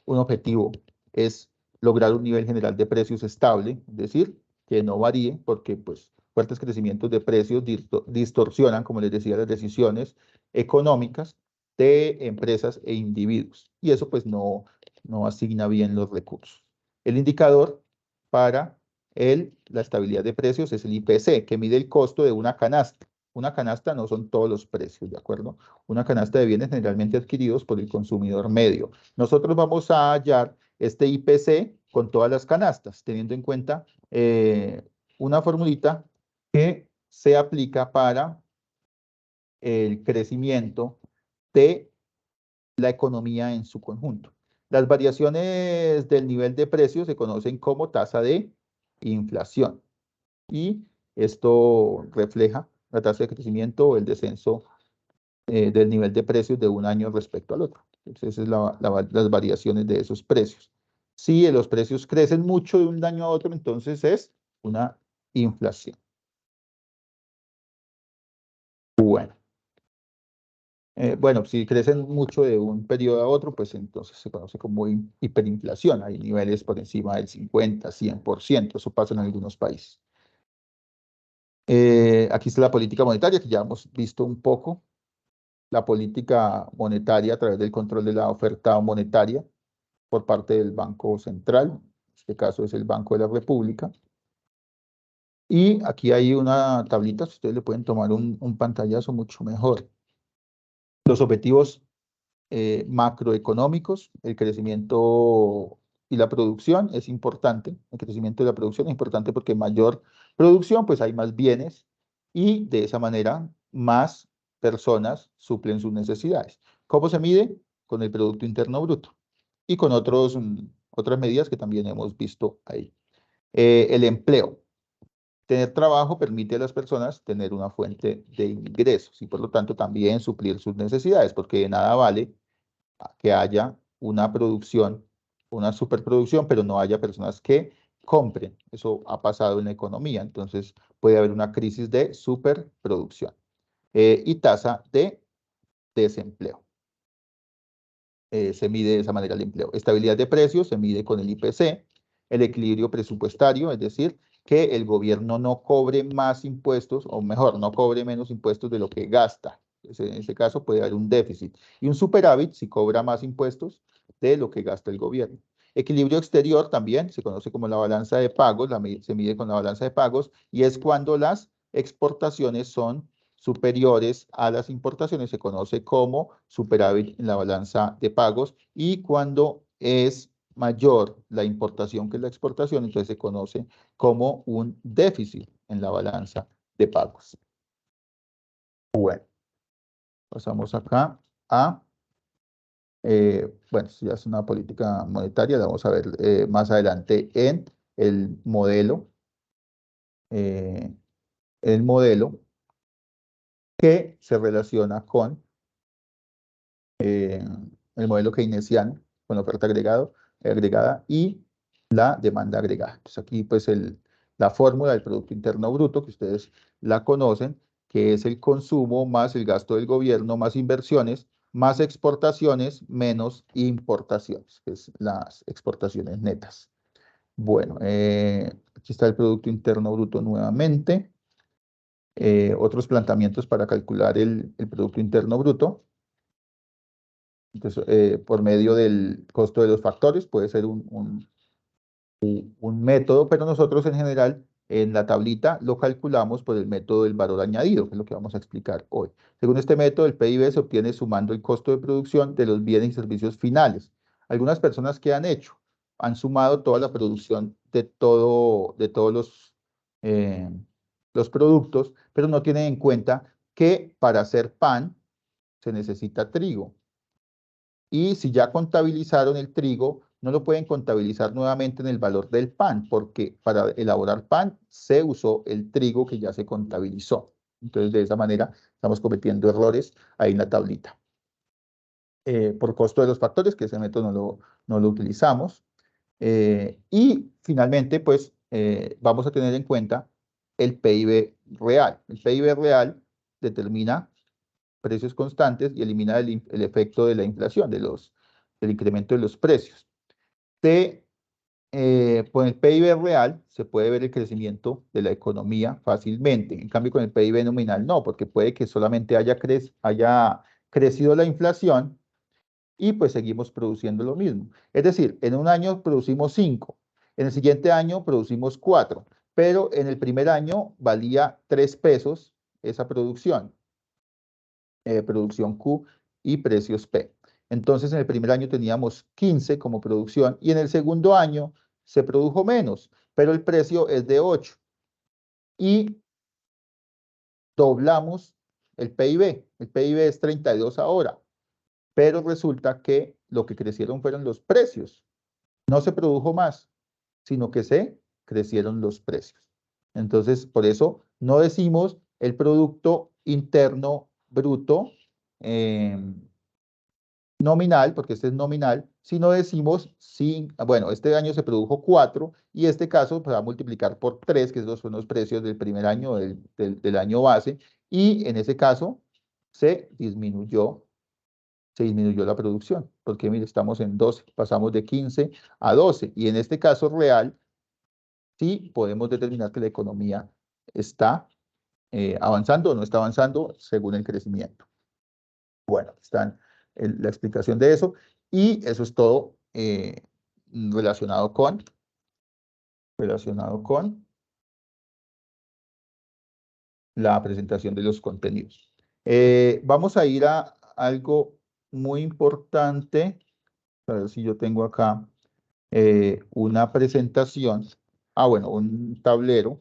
Speaker 1: un objetivo es lograr un nivel general de precios estable, es decir, que no varíe, porque pues fuertes crecimientos de precios distorsionan, como les decía, las decisiones económicas de empresas e individuos, y eso pues no asigna bien los recursos. El indicador para la estabilidad de precios es el IPC, que mide el costo de una canasta. Una canasta no son todos los precios, ¿de acuerdo? Una canasta de bienes generalmente adquiridos por el consumidor medio. Nosotros vamos a hallar este IPC con todas las canastas, teniendo en cuenta una formulita que se aplica para el crecimiento de la economía en su conjunto. Las variaciones del nivel de precios se conocen como tasa de inflación y esto refleja la tasa de crecimiento o el descenso del nivel de precios de un año respecto al otro. Entonces, esas son las variaciones de esos precios. Si los precios crecen mucho de un año a otro, entonces es una inflación. Bueno, si crecen mucho de un periodo a otro, pues entonces se conoce como hiperinflación. Hay niveles por encima del 50, 100%. Eso pasa en algunos países. Aquí está la política monetaria, que ya hemos visto un poco. La política monetaria a través del control de la oferta monetaria por parte del Banco Central. En este caso es el Banco de la República. Y aquí hay una tablita, si ustedes le pueden tomar un pantallazo mucho mejor. Los objetivos macroeconómicos, el crecimiento y la producción es importante. El crecimiento y la producción es importante porque mayor producción, pues hay más bienes y de esa manera más personas suplen sus necesidades. ¿Cómo se mide? Con el Producto Interno Bruto y con otras medidas que también hemos visto ahí. El empleo. Tener trabajo permite a las personas tener una fuente de ingresos y por lo tanto también suplir sus necesidades, porque de nada vale que haya una producción, una superproducción, pero no haya personas que compren. Eso ha pasado en la economía, entonces puede haber una crisis de superproducción. Y tasa de desempleo. Se mide de esa manera el empleo. Estabilidad de precios se mide con el IPC, el equilibrio presupuestario, es decir, que el gobierno no cobre más impuestos, o mejor, no cobre menos impuestos de lo que gasta. En ese caso puede haber un déficit. Y un superávit si cobra más impuestos de lo que gasta el gobierno. Equilibrio exterior también se conoce como la balanza de pagos, se mide con la balanza de pagos, y es cuando las exportaciones son superiores a las importaciones, se conoce como superávit en la balanza de pagos, y cuando es mayor la importación que la exportación, entonces se conoce como un déficit en la balanza de pagos. Bueno, pasamos acá a, bueno, ya es una política monetaria, la vamos a ver más adelante en el modelo que se relaciona con el modelo keynesiano, con la oferta agregada y la demanda agregada. Entonces aquí pues la fórmula del Producto Interno Bruto, que ustedes la conocen, que es el consumo más el gasto del gobierno, más inversiones, más exportaciones, menos importaciones, que es las exportaciones netas. Bueno, aquí está el Producto Interno Bruto nuevamente. Otros planteamientos para calcular el Producto Interno Bruto. Entonces, por medio del costo de los factores, puede ser un método, pero nosotros en general en la tablita lo calculamos por el método del valor añadido, que es lo que vamos a explicar hoy. Según este método, el PIB se obtiene sumando el costo de producción de los bienes y servicios finales. Algunas personas que han hecho, han sumado toda la producción de todos los productos, pero no tienen en cuenta que para hacer pan se necesita trigo. Y si ya contabilizaron el trigo, no lo pueden contabilizar nuevamente en el valor del pan, porque para elaborar pan se usó el trigo que ya se contabilizó. Entonces, de esa manera estamos cometiendo errores ahí en la tablita. Por costo de los factores, que ese método no lo utilizamos. Y finalmente, pues, vamos a tener en cuenta el PIB real. El PIB real determina precios constantes y elimina el efecto de la inflación, del incremento de los precios. con el PIB real se puede ver el crecimiento de la economía fácilmente. En cambio, con el PIB nominal no, porque puede que solamente haya crecido la inflación y pues seguimos produciendo lo mismo. Es decir, en un año producimos 5, en el siguiente año producimos 4, pero en el primer año valía 3 pesos esa producción, producción Q y precios P. Entonces, en el primer año teníamos 15 como producción y en el segundo año se produjo menos, pero el precio es de 8 y doblamos el PIB. El PIB es 32 ahora, pero resulta que lo que crecieron fueron los precios. No se produjo más, sino que se crecieron los precios. Entonces, por eso no decimos el Producto Interno Bruto nominal, porque este es nominal, sino decimos, bueno, este año se produjo 4 y este caso se va a multiplicar por 3, que esos son los precios del primer año, del año base, y en ese caso se disminuyó la producción, porque mire, estamos en 12, pasamos de 15 a 12, y en este caso real, sí podemos determinar que la economía está avanzando o no está avanzando según el crecimiento. Bueno, están la explicación de eso, y eso es todo relacionado con la presentación de los contenidos. Vamos a ir a algo muy importante. A ver si yo tengo acá una presentación. Bueno, un tablero.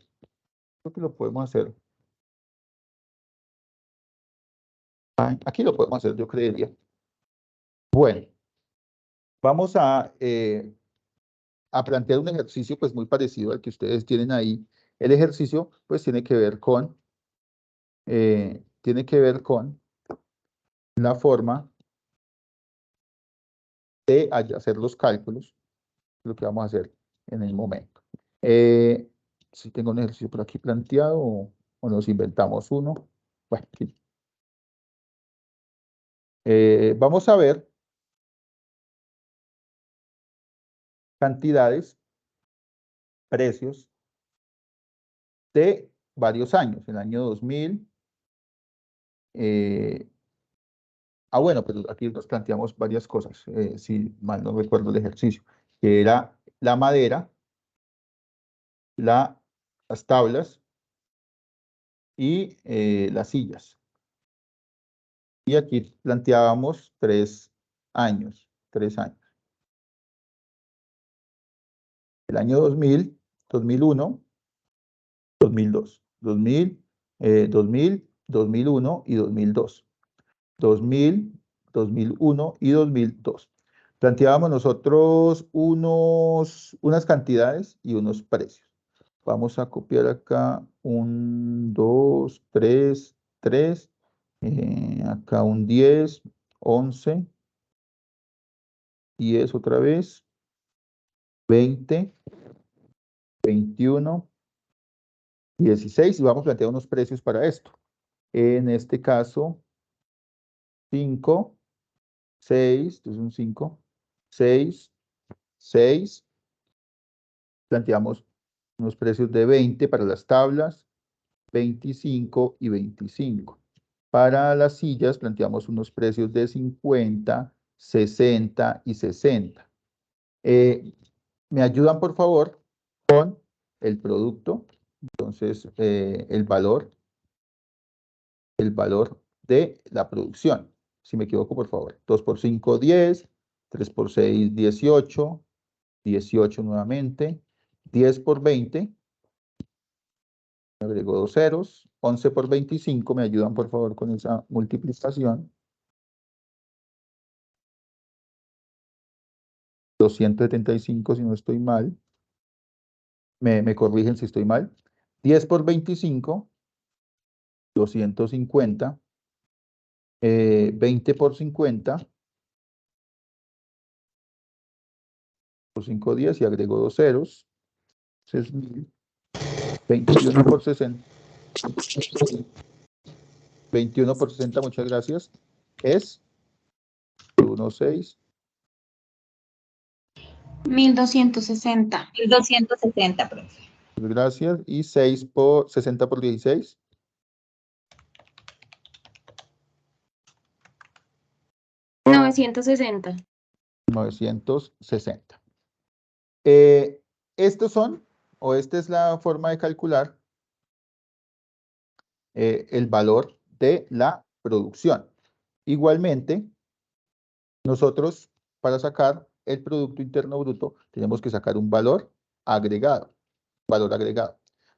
Speaker 1: Creo que lo podemos hacer. Aquí lo podemos hacer, yo creería. Bueno, vamos a plantear un ejercicio pues muy parecido al que ustedes tienen ahí. El ejercicio pues tiene que ver con la forma de hacer los cálculos, lo que vamos a hacer en el momento. Si tengo un ejercicio por aquí planteado o nos inventamos uno. Bueno, aquí. Vamos a ver cantidades, precios de varios años, el año 2000. Bueno, pero aquí nos planteamos varias cosas, si mal no recuerdo el ejercicio, que era la madera, las tablas y las sillas. Y aquí planteábamos 3 años, 3 años. El año 2000, 2001, 2002, 2000, 2000, 2001 y 2002. 2000, 2001 y 2002. Planteábamos nosotros unas cantidades y unos precios. Vamos a copiar acá 1, 2, 3, 3. Acá un 10, 11, 10 otra vez, 20, 21, 16. Y vamos a plantear unos precios para esto. En este caso, 5, 6, entonces un 5, 6, 6. Planteamos unos precios de 20 para las tablas, 25 y 25. Para las sillas planteamos unos precios de 50, 60 y 60. ¿Me ayudan, por favor, con el producto? Entonces, el valor de la producción. Si me equivoco, por favor. 2 por 5, 10. 3 por 6, 18. 18 nuevamente. 10 por 20. Me agrego 2 ceros. 11 por 25. ¿Me ayudan, por favor, con esa multiplicación? 275, si no estoy mal. Me corrigen si estoy mal. 10 por 25. 250. 20 por 50. Por 5, 10 y agrego 2 ceros. Entonces, 21 por 60. 21 por 60, muchas gracias. Es 1, 6.
Speaker 7: 1260.
Speaker 5: 1260, profe.
Speaker 1: Gracias. Y 60 por 16.
Speaker 7: 960.
Speaker 1: 960. Estos son, o esta es la forma de calcular el valor de la producción. Igualmente, nosotros para sacar el Producto Interno Bruto tenemos que sacar un valor agregado.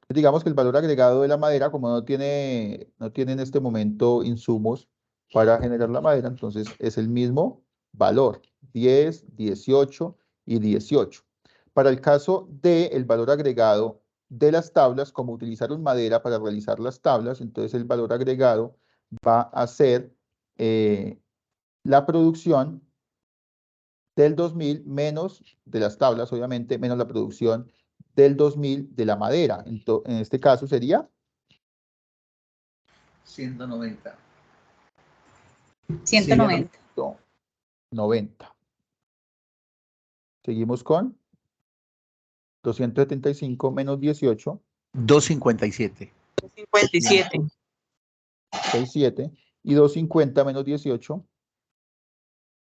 Speaker 1: Digamos que el valor agregado de la madera, como no tiene en este momento insumos para generar la madera, entonces es el mismo valor, 10, 18 y 18. Para el caso del valor agregado de las tablas, como utilizaron madera para realizar las tablas, entonces el valor agregado va a ser la producción del 2000 menos de las tablas, obviamente, menos la producción del 2000 de la madera. En este caso sería
Speaker 2: 190.
Speaker 5: 190.
Speaker 1: 90. Seguimos con 275 menos 18.
Speaker 2: 257.
Speaker 8: 57.
Speaker 1: 67. Y 250 menos 18.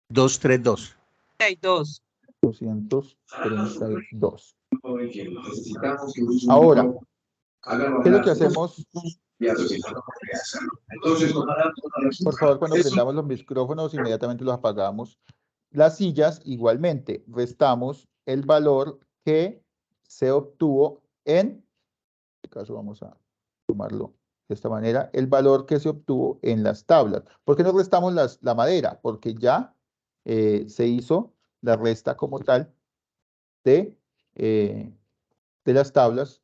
Speaker 2: 232.
Speaker 8: 32.
Speaker 1: 232. Ahora, ¿qué es lo que hacemos? Por favor, cuando prendamos los micrófonos, inmediatamente los apagamos. Las sillas, igualmente, restamos el valor que se obtuvo en este caso vamos a tomarlo de esta manera, el valor que se obtuvo en las tablas. ¿Por qué no restamos la madera? Porque ya se hizo la resta como tal de las tablas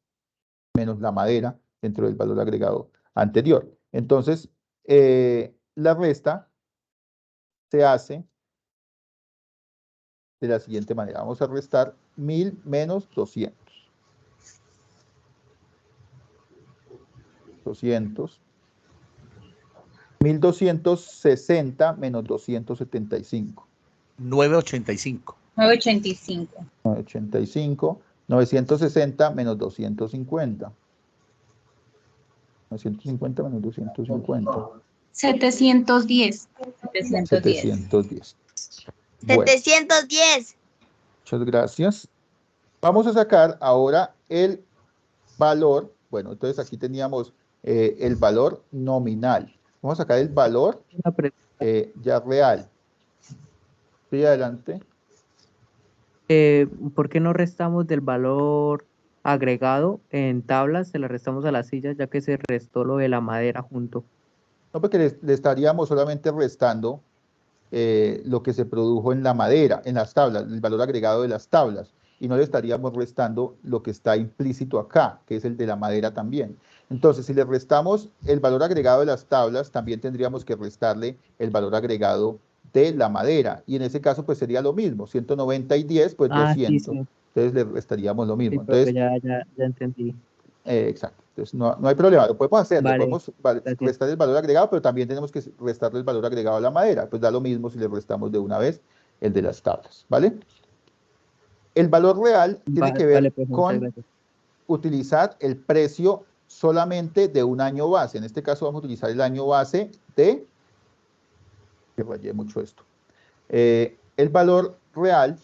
Speaker 1: menos la madera dentro del valor agregado anterior. Entonces, la resta se hace de la siguiente manera. Vamos a restar 1000 menos 200. 1260 menos 275.
Speaker 2: 985.
Speaker 5: 985.
Speaker 1: 985. 960 menos 250. 950 menos 250.
Speaker 7: 710.
Speaker 1: 710. Bueno,
Speaker 9: 710.
Speaker 1: muchas gracias. Vamos a sacar ahora el valor. Bueno, entonces aquí teníamos el valor nominal. Vamos a sacar el valor ya real. Sí, adelante.
Speaker 10: ¿Por qué no restamos del valor agregado en tablas? Se le restamos a las sillas ya que se restó lo de la madera junto.
Speaker 1: No, porque le estaríamos solamente restando lo que se produjo en la madera, en las tablas, el valor agregado de las tablas, y no le estaríamos restando lo que está implícito acá, que es el de la madera también. Entonces, si le restamos el valor agregado de las tablas, también tendríamos que restarle el valor agregado de la madera, y en ese caso pues sería lo mismo, 190 y 10, pues 200,
Speaker 10: sí.
Speaker 1: Entonces le restaríamos lo mismo.
Speaker 10: Sí, profe,
Speaker 1: Entonces,
Speaker 10: ya entendí.
Speaker 1: exacto, entonces no hay problema, lo podemos hacer,
Speaker 10: Vale,
Speaker 1: le podemos restar el valor agregado, pero también tenemos que restarle el valor agregado a la madera, pues da lo mismo si le restamos de una vez el de las tablas, ¿vale? El valor real tiene que ver
Speaker 10: pues,
Speaker 1: con utilizar el precio solamente de un año base. En este caso vamos a utilizar el año base de, que rayé mucho esto, el valor real,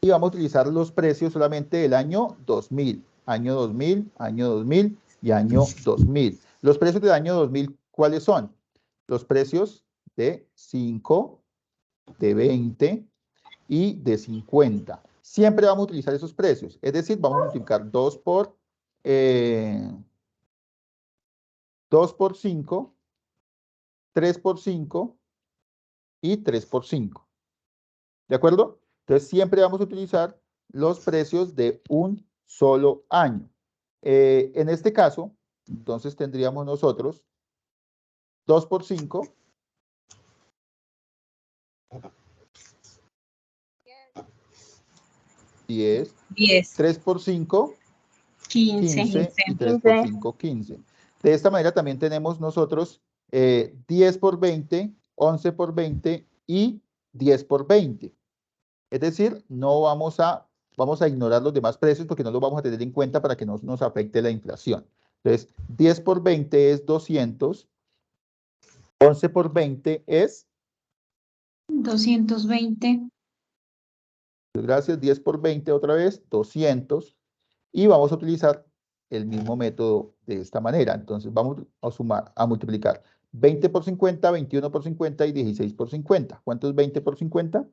Speaker 1: y vamos a utilizar los precios solamente del año 2000, año 2000, año 2000 y año 2000. Los precios del año 2000, ¿cuáles son? Los precios de 5, de 20 y de 50. Siempre vamos a utilizar esos precios, es decir, vamos a multiplicar 2 por 5, 3 por 5 y 3 por 5. ¿De acuerdo? Entonces, siempre vamos a utilizar los precios de un solo año. En este caso, entonces tendríamos nosotros 2 por 5. 10. 3 por 5. 15. Y 3 por 5, 15. De esta manera también tenemos nosotros 10 por 20, 11 por 20 y 10 por 20. Es decir, no vamos a ignorar los demás precios porque no los vamos a tener en cuenta para que no nos afecte la inflación. Entonces, 10 por 20 es 200, 11 por 20 es,
Speaker 7: 220.
Speaker 1: gracias, 10 por 20 otra vez, 200, y vamos a utilizar el mismo método de esta manera. Entonces, vamos a sumar, a multiplicar 20 por 50, 21 por 50 y 16 por 50. ¿Cuánto es 20 por 50?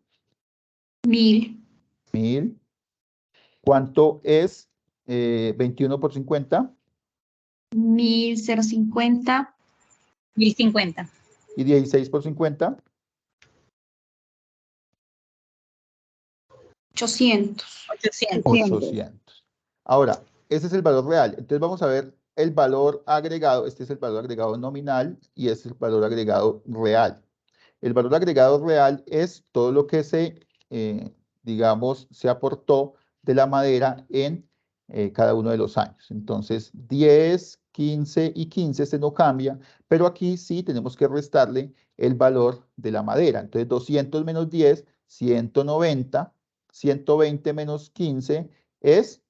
Speaker 7: 1000.
Speaker 1: 1000. ¿Cuánto es 21 por 50?
Speaker 7: 1050.
Speaker 5: 1050.
Speaker 1: ¿Y 16 por 50?
Speaker 7: 800.
Speaker 1: 800. Ahora, ese es el valor real. Entonces vamos a ver el valor agregado. Este es el valor agregado nominal y este es el valor agregado real. El valor agregado real es todo lo que digamos, se aportó de la madera en cada uno de los años. Entonces, 10, 15 y 15, este no cambia, pero aquí sí tenemos que restarle el valor de la madera. Entonces, 200 menos 10, 190, 120 menos 15 es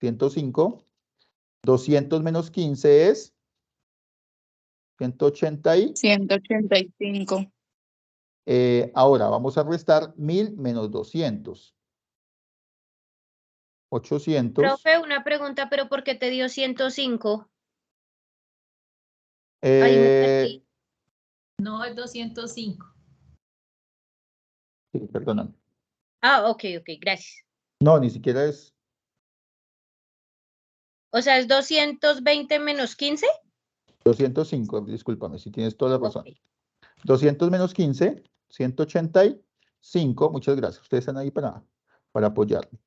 Speaker 1: 105, 200 menos 15 es 180 y...
Speaker 8: 185.
Speaker 1: Ahora vamos a restar 1000 menos 200. 800.
Speaker 9: Profe, una pregunta, pero ¿por qué te dio 105? Ahí me
Speaker 1: Eh,
Speaker 9: perdí.
Speaker 11: No, es 205.
Speaker 1: sí, perdóname.
Speaker 9: Ah, ok, gracias.
Speaker 1: No, ni siquiera es.
Speaker 9: O sea, ¿es 220 menos 15?
Speaker 1: 205, discúlpame, si tienes toda la razón.
Speaker 9: Ok.
Speaker 1: 200 menos 15, 185. Muchas gracias. Ustedes están ahí para apoyarme.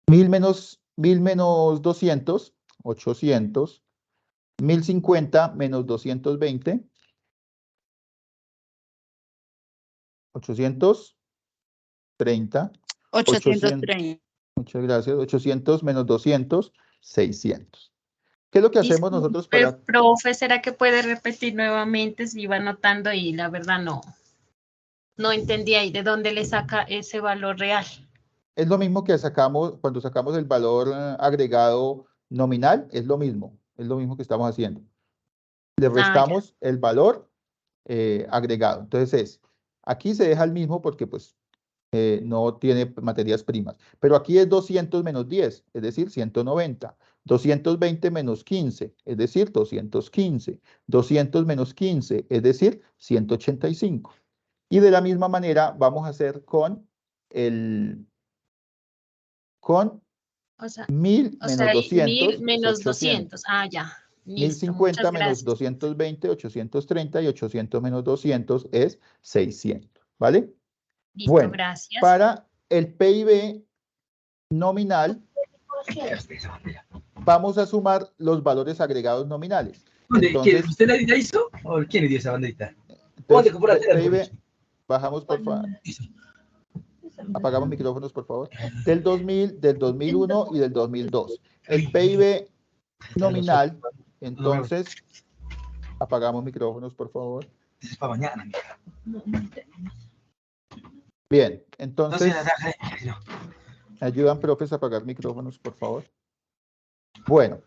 Speaker 1: 1000 menos 200, 800. 1050 menos 220. 830.
Speaker 8: 830.
Speaker 1: Muchas gracias. 800 menos 200, 600. ¿Qué es lo que hacemos nosotros para...?
Speaker 11: Profe, ¿será que puede repetir nuevamente? Si iba anotando y la verdad no entendí ahí de dónde le saca ese valor real.
Speaker 1: Es lo mismo que sacamos cuando sacamos el valor agregado nominal, es lo mismo que estamos haciendo. Le restamos el valor agregado. Entonces aquí se deja el mismo porque pues no tiene materias primas. Pero aquí es 200 menos 10, es decir, 190. 220 menos 15, es decir, 215. 200 menos 15, es decir, 185. Y de la misma manera vamos a hacer con
Speaker 11: O sea,
Speaker 1: 1000 menos 200,
Speaker 11: 1000 menos
Speaker 1: 800.
Speaker 11: 200. Ah, ya. Listo,
Speaker 1: 1050
Speaker 11: muchas
Speaker 1: menos
Speaker 11: gracias.
Speaker 1: 220, 830 y 800 menos 200 es 600, ¿vale?
Speaker 11: Listo,
Speaker 1: Bueno,
Speaker 11: gracias.
Speaker 1: para el PIB nominal, vamos a sumar los valores agregados nominales. Entonces,
Speaker 12: ¿usted la hizo o quién le dio esa bandita?
Speaker 1: Entonces, PIB, bajamos por favor. Apagamos micrófonos, por favor. Del 2000, del 2001 y del 2002. El PIB nominal, entonces, apagamos micrófonos, por favor.
Speaker 12: Es para mañana.
Speaker 1: Bien, entonces, ¿me ayudan, profes, a apagar micrófonos, por favor? Bueno,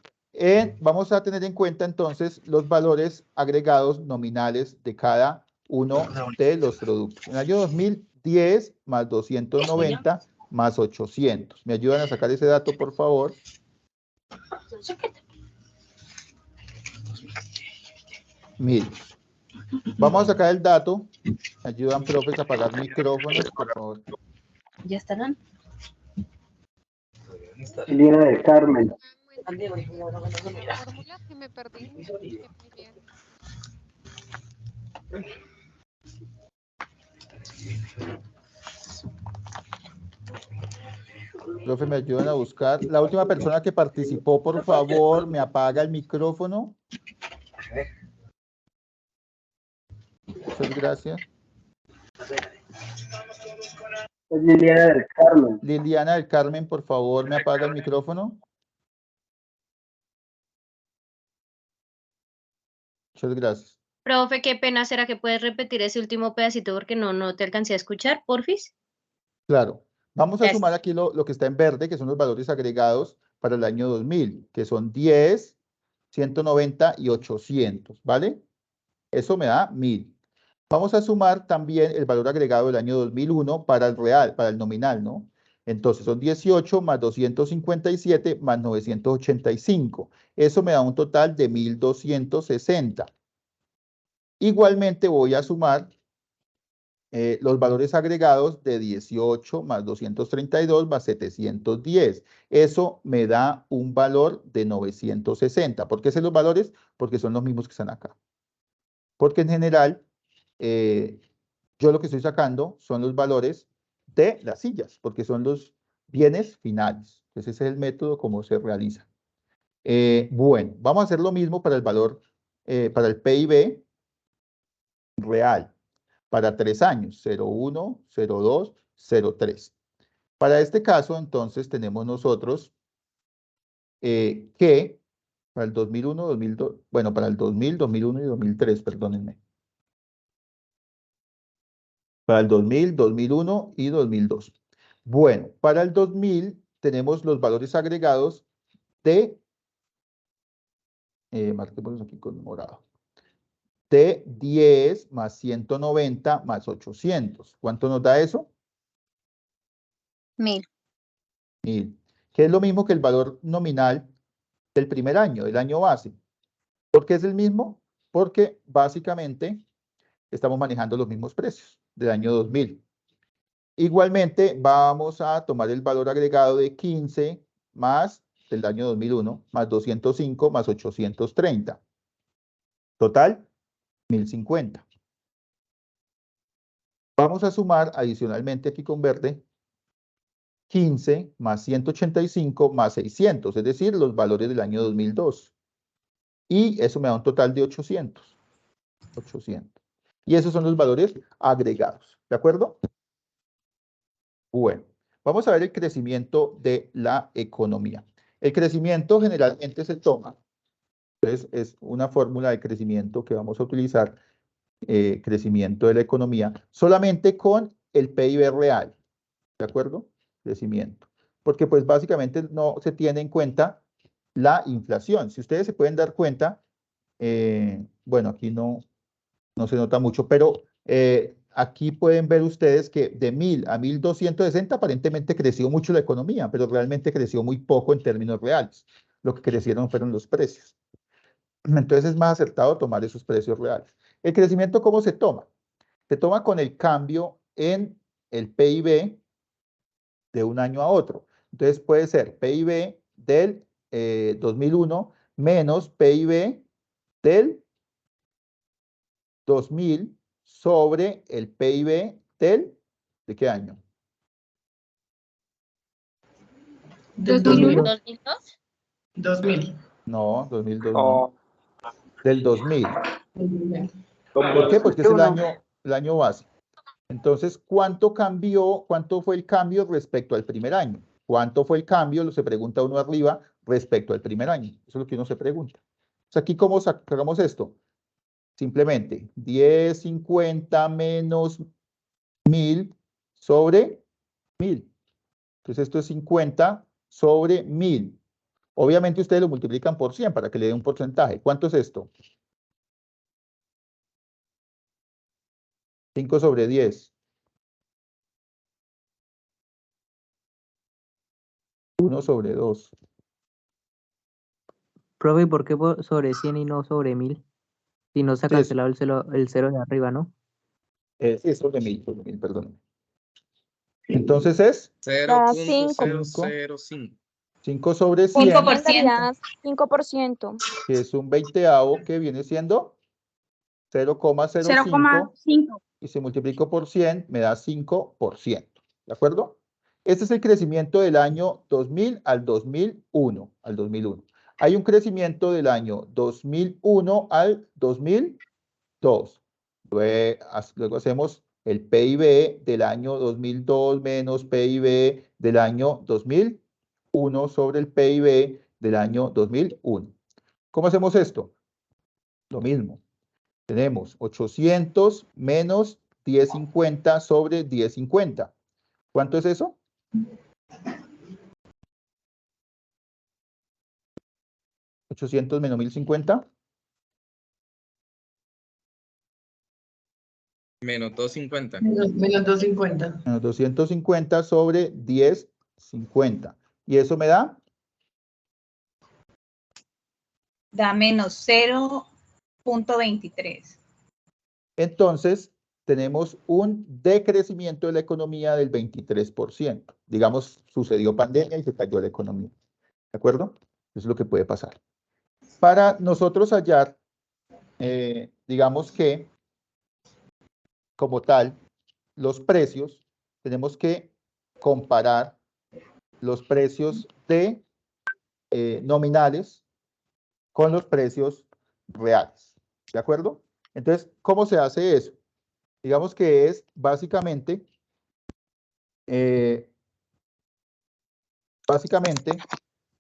Speaker 1: vamos a tener en cuenta entonces los valores agregados nominales de cada uno de los productos. En el año 2010 más 290 más 800. ¿Me ayudan a sacar ese dato, por favor? Mil. Vamos a sacar el dato. ¿Me ayudan, profes, a apagar micrófonos, por favor?
Speaker 11: ¿Ya estarán?
Speaker 13: Liliana del Carmen.
Speaker 14: Fórmulas que me perdí. Muy bien.
Speaker 1: Profe, ¿me ayudan a buscar? La última persona que participó, por favor, me apaga el micrófono. Muchas gracias.
Speaker 13: Es Liliana del Carmen.
Speaker 1: Liliana del Carmen, por favor, me apaga el micrófono. Muchas gracias.
Speaker 9: Profe, qué pena, ¿será que puedes repetir ese último pedacito porque no te alcancé a escuchar, porfis?
Speaker 1: Claro. Vamos a
Speaker 9: Gracias.
Speaker 1: sumar aquí lo que está en verde, que son los valores agregados para el año 2000, que son 10, 190 y 800, ¿vale? Eso me da 1000. Vamos a sumar también el valor agregado del año 2001 para el real, para el nominal, ¿no? Entonces son 18 más 257 más 985. Eso me da un total de 1260. Igualmente voy a sumar los valores agregados de 18 más 232 más 710. Eso me da un valor de 960. ¿Por qué son los valores? Porque son los mismos que están acá. Porque en general, yo lo que estoy sacando son los valores de las sillas, porque son los bienes finales. Entonces ese es el método como se realiza. Bueno, vamos a hacer lo mismo para el valor, para el PIB real, para 3 años, 01, 02, 03. Para este caso, entonces, tenemos nosotros que para el 2001, 2002, bueno, para el 2000, 2001 y 2003, perdónenme. Para el 2000, 2001 y 2002. Bueno, para el 2000 tenemos los valores agregados de, marquémoslos aquí con morado, de 10 más 190 más 800. ¿Cuánto nos da eso?
Speaker 8: 1000.
Speaker 1: 1000. Que es lo mismo que el valor nominal del primer año, del año base. ¿Por qué es el mismo? Porque básicamente estamos manejando los mismos precios del año 2000. Igualmente vamos a tomar el valor agregado de 15 más del año 2001 más 205 más 830. Total, 1050. Vamos a sumar adicionalmente aquí con verde 15 más 185 más 600, es decir, los valores del año 2002. Y eso me da un total de 800. 800. Y esos son los valores agregados. ¿De acuerdo? Bueno, vamos a ver el crecimiento de la economía. El crecimiento generalmente se toma, entonces es una fórmula de crecimiento que vamos a utilizar, crecimiento de la economía, solamente con el PIB real. ¿De acuerdo? Crecimiento. Porque pues básicamente no se tiene en cuenta la inflación. Si ustedes se pueden dar cuenta, bueno, aquí no se nota mucho, pero aquí pueden ver ustedes que de 1000 a 1260 aparentemente creció mucho la economía, pero realmente creció muy poco en términos reales. Lo que crecieron fueron los precios. Entonces es más acertado tomar esos precios reales. ¿El crecimiento cómo se toma? Se toma con el cambio en el PIB de un año a otro. Entonces puede ser PIB del 2001 menos PIB del 2000 sobre el PIB ¿de qué año?
Speaker 9: 2002.
Speaker 15: 2000.
Speaker 1: No, 2002 no. Del 2000. ¿Por qué? Porque es el año base. Entonces, ¿cuánto fue el cambio respecto al primer año? ¿Cuánto fue el cambio? Se pregunta uno arriba respecto al primer año. Eso es lo que uno se pregunta. Entonces, aquí, ¿cómo sacamos esto? Simplemente 1050 menos 1000 sobre 1000. Entonces esto es 50 sobre 1000. Obviamente ustedes lo multiplican por 100 para que le dé un porcentaje. ¿Cuánto es esto? 5 sobre 10. 1 sobre 2.
Speaker 10: Profe, ¿por qué sobre 100 y no sobre 1000? Si no se ha cancelado el cero de arriba, ¿no?
Speaker 1: Es sobre 1000, perdón. Entonces es
Speaker 8: 0.005.
Speaker 1: 5 sobre 100.
Speaker 8: 5%.
Speaker 1: Que es un 20avo que viene siendo 0,05. Y si multiplico por 100 me da 5%. ¿De acuerdo? Este es el crecimiento del año 2000 al 2001. Hay un crecimiento del año 2001 al 2002. Luego hacemos el PIB del año 2002 menos PIB del año 2001 sobre el PIB del año 2001. ¿Cómo hacemos esto? Lo mismo. Tenemos 800 menos 1050 sobre 1050. ¿Cuánto es eso? ¿800 menos 1050?
Speaker 16: Menos 250.
Speaker 15: Menos 250.
Speaker 1: Menos 250 sobre 1050. ¿Y eso me da?
Speaker 5: Da menos 0.23.
Speaker 1: Entonces, tenemos un decrecimiento de la economía del 23%. Digamos, sucedió pandemia y se cayó la economía. ¿De acuerdo? Eso es lo que puede pasar. Para nosotros hallar, digamos que, como tal, los precios, tenemos que comparar los precios de nominales con los precios reales. ¿De acuerdo? Entonces, ¿cómo se hace eso? Digamos que es básicamente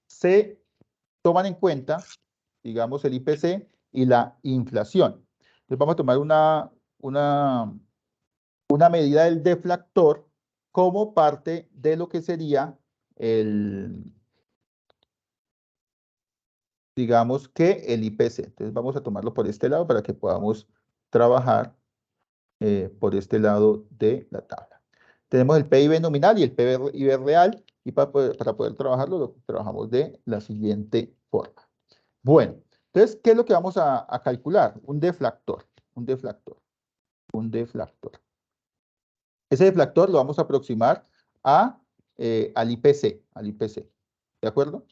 Speaker 1: se toman en cuenta, digamos, el IPC y la inflación. Entonces vamos a tomar una medida del deflactor como parte de lo que sería digamos que el IPC. Entonces vamos a tomarlo por este lado para que podamos trabajar por este lado de la tabla. Tenemos el PIB nominal y el PIB real, y para poder trabajarlo, lo trabajamos de la siguiente forma. Bueno, entonces, ¿qué es lo que vamos a calcular? Un deflactor. Ese deflactor lo vamos a aproximar al IPC, ¿de acuerdo?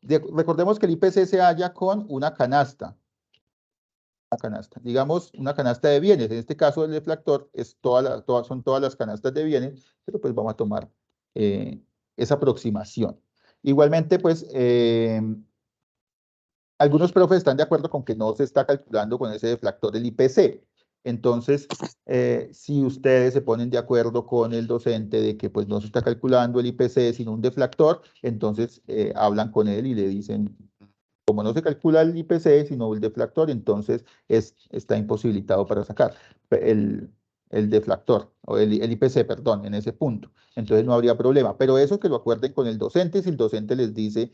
Speaker 1: Recordemos que el IPC se halla con una canasta, digamos, una canasta de bienes. En este caso, el deflactor es son todas las canastas de bienes, pero pues vamos a tomar esa aproximación. Igualmente, pues, algunos profes están de acuerdo con que no se está calculando con ese deflactor del IPC. Entonces, si ustedes se ponen de acuerdo con el docente de que pues no se está calculando el IPC sino un deflactor, entonces hablan con él y le dicen, como no se calcula el IPC sino el deflactor, entonces está imposibilitado para sacar el deflactor, o el IPC, perdón, en ese punto. Entonces no habría problema. Pero eso que lo acuerden con el docente, si el docente les dice,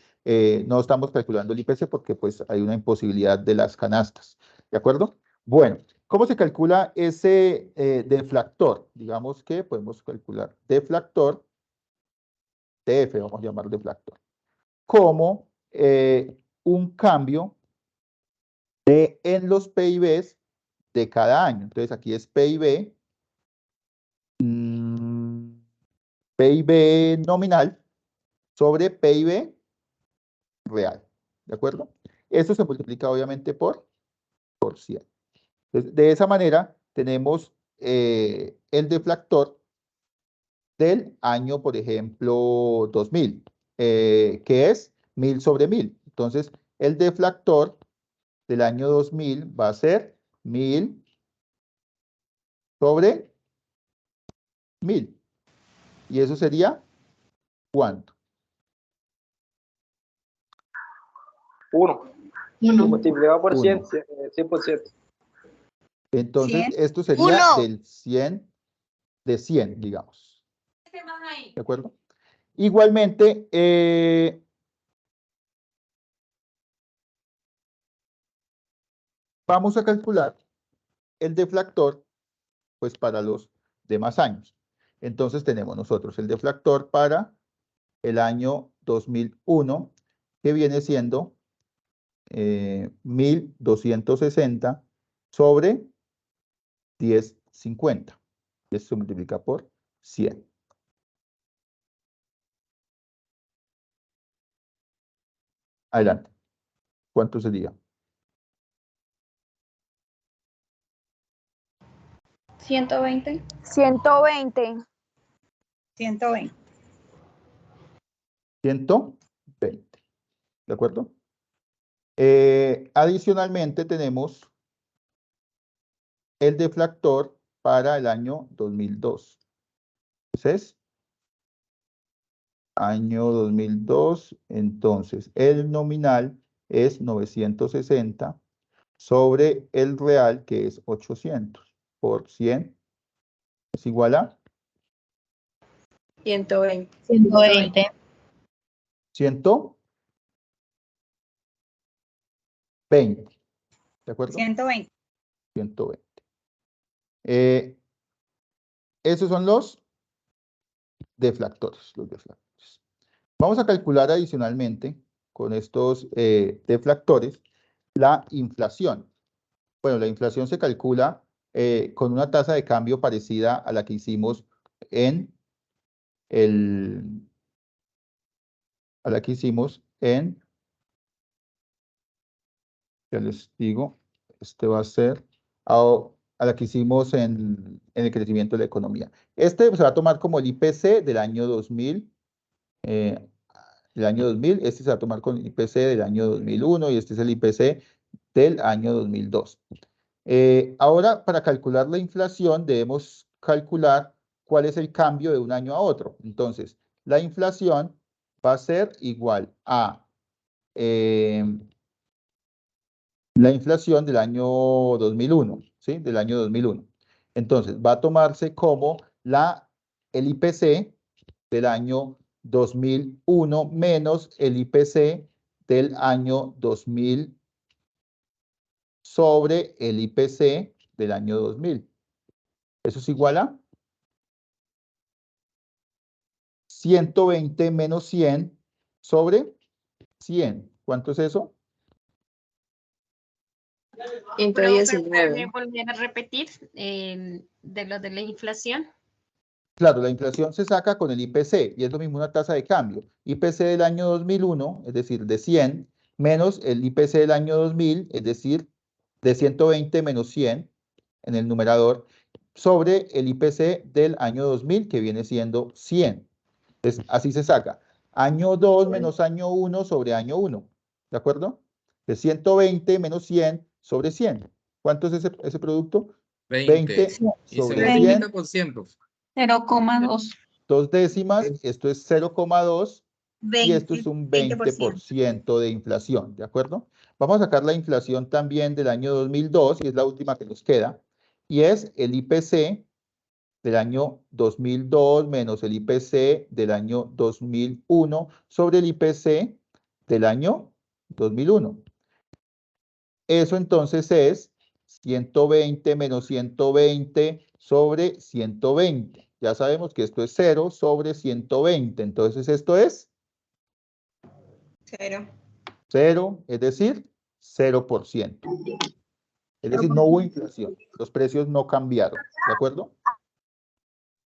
Speaker 1: no estamos calculando el IPC porque pues hay una imposibilidad de las canastas. ¿De acuerdo? Bueno, ¿cómo se calcula ese deflactor? Digamos que podemos calcular deflactor, TF, vamos a llamar deflactor, como un cambio en los PIBs de cada año. Entonces aquí es PIB, PIB nominal sobre PIB real. ¿De acuerdo? Esto se multiplica obviamente por 100. Entonces, de esa manera tenemos el deflactor del año, por ejemplo, 2000, que es 1000 sobre 1000. Entonces, el deflactor del año 2000 va a ser 1000 sobre 1000. ¿Y eso sería cuánto?
Speaker 13: 1. Multiplicado por 100, 100%.
Speaker 1: Entonces,
Speaker 13: 100.
Speaker 1: esto sería del 100, de 100, digamos. ¿De acuerdo? Igualmente, vamos a calcular el deflactor, pues, para los demás años. Entonces, tenemos nosotros el deflactor para el año 2001, que viene siendo 1260 sobre 1050. Esto se multiplica por 100. Adelante. ¿Cuánto sería?
Speaker 8: 120.
Speaker 14: 120.
Speaker 5: 120.
Speaker 1: 120. ¿De acuerdo? Adicionalmente tenemos el deflactor para el año 2002. Entonces, año 2002, entonces el nominal es 960 sobre el real, que es 800, por 100 es igual a
Speaker 8: 120.
Speaker 9: 120.
Speaker 1: 120. ¿De acuerdo?
Speaker 5: 120.
Speaker 1: 120. Esos son los deflactores, Vamos a calcular adicionalmente con estos deflactores la inflación. Bueno, la inflación se calcula con una tasa de cambio parecida a la que hicimos ya les digo, este va a ser a la que hicimos en el crecimiento de la economía. Este se va a tomar como el IPC del año 2000, este se va a tomar con el IPC del año 2001 y este es el IPC del año 2002. Ahora, para calcular la inflación, debemos calcular cuál es el cambio de un año a otro. Entonces, la inflación va a ser igual a la inflación del año 2001, ¿sí? Del año 2001. Entonces, va a tomarse como el IPC del año 2001 menos el IPC del año 2000 sobre el IPC del año 2000. Eso es igual a 120 menos 100 sobre 100. ¿Cuánto es eso?
Speaker 11: 119. ¿Puede volver a repetir de lo de la inflación?
Speaker 1: Claro, la inflación se saca con el IPC y es lo mismo una tasa de cambio. IPC del año 2001, es decir, de 100, menos el IPC del año 2000, es decir, de 120 menos 100 en el numerador, sobre el IPC del año 2000, que viene siendo 100. Entonces, así se saca. Año 2 menos año 1 sobre año 1. ¿De acuerdo? De 120 menos 100 sobre 100. ¿Cuánto es ese producto?
Speaker 16: 20. Y se multiplica por 100.
Speaker 7: 0,2.
Speaker 1: 2 décimas, esto es 0,2 y esto es un 20% de inflación, ¿de acuerdo? Vamos a sacar la inflación también del año 2002 y es la última que nos queda y es el IPC del año 2002 menos el IPC del año 2001 sobre el IPC del año 2001. Eso entonces es 120 menos 120 sobre 120. Ya sabemos que esto es 0 sobre 120. Entonces esto es
Speaker 5: 0.
Speaker 1: 0, es decir, 0%. Es decir, no hubo inflación. Los precios no cambiaron. ¿De acuerdo?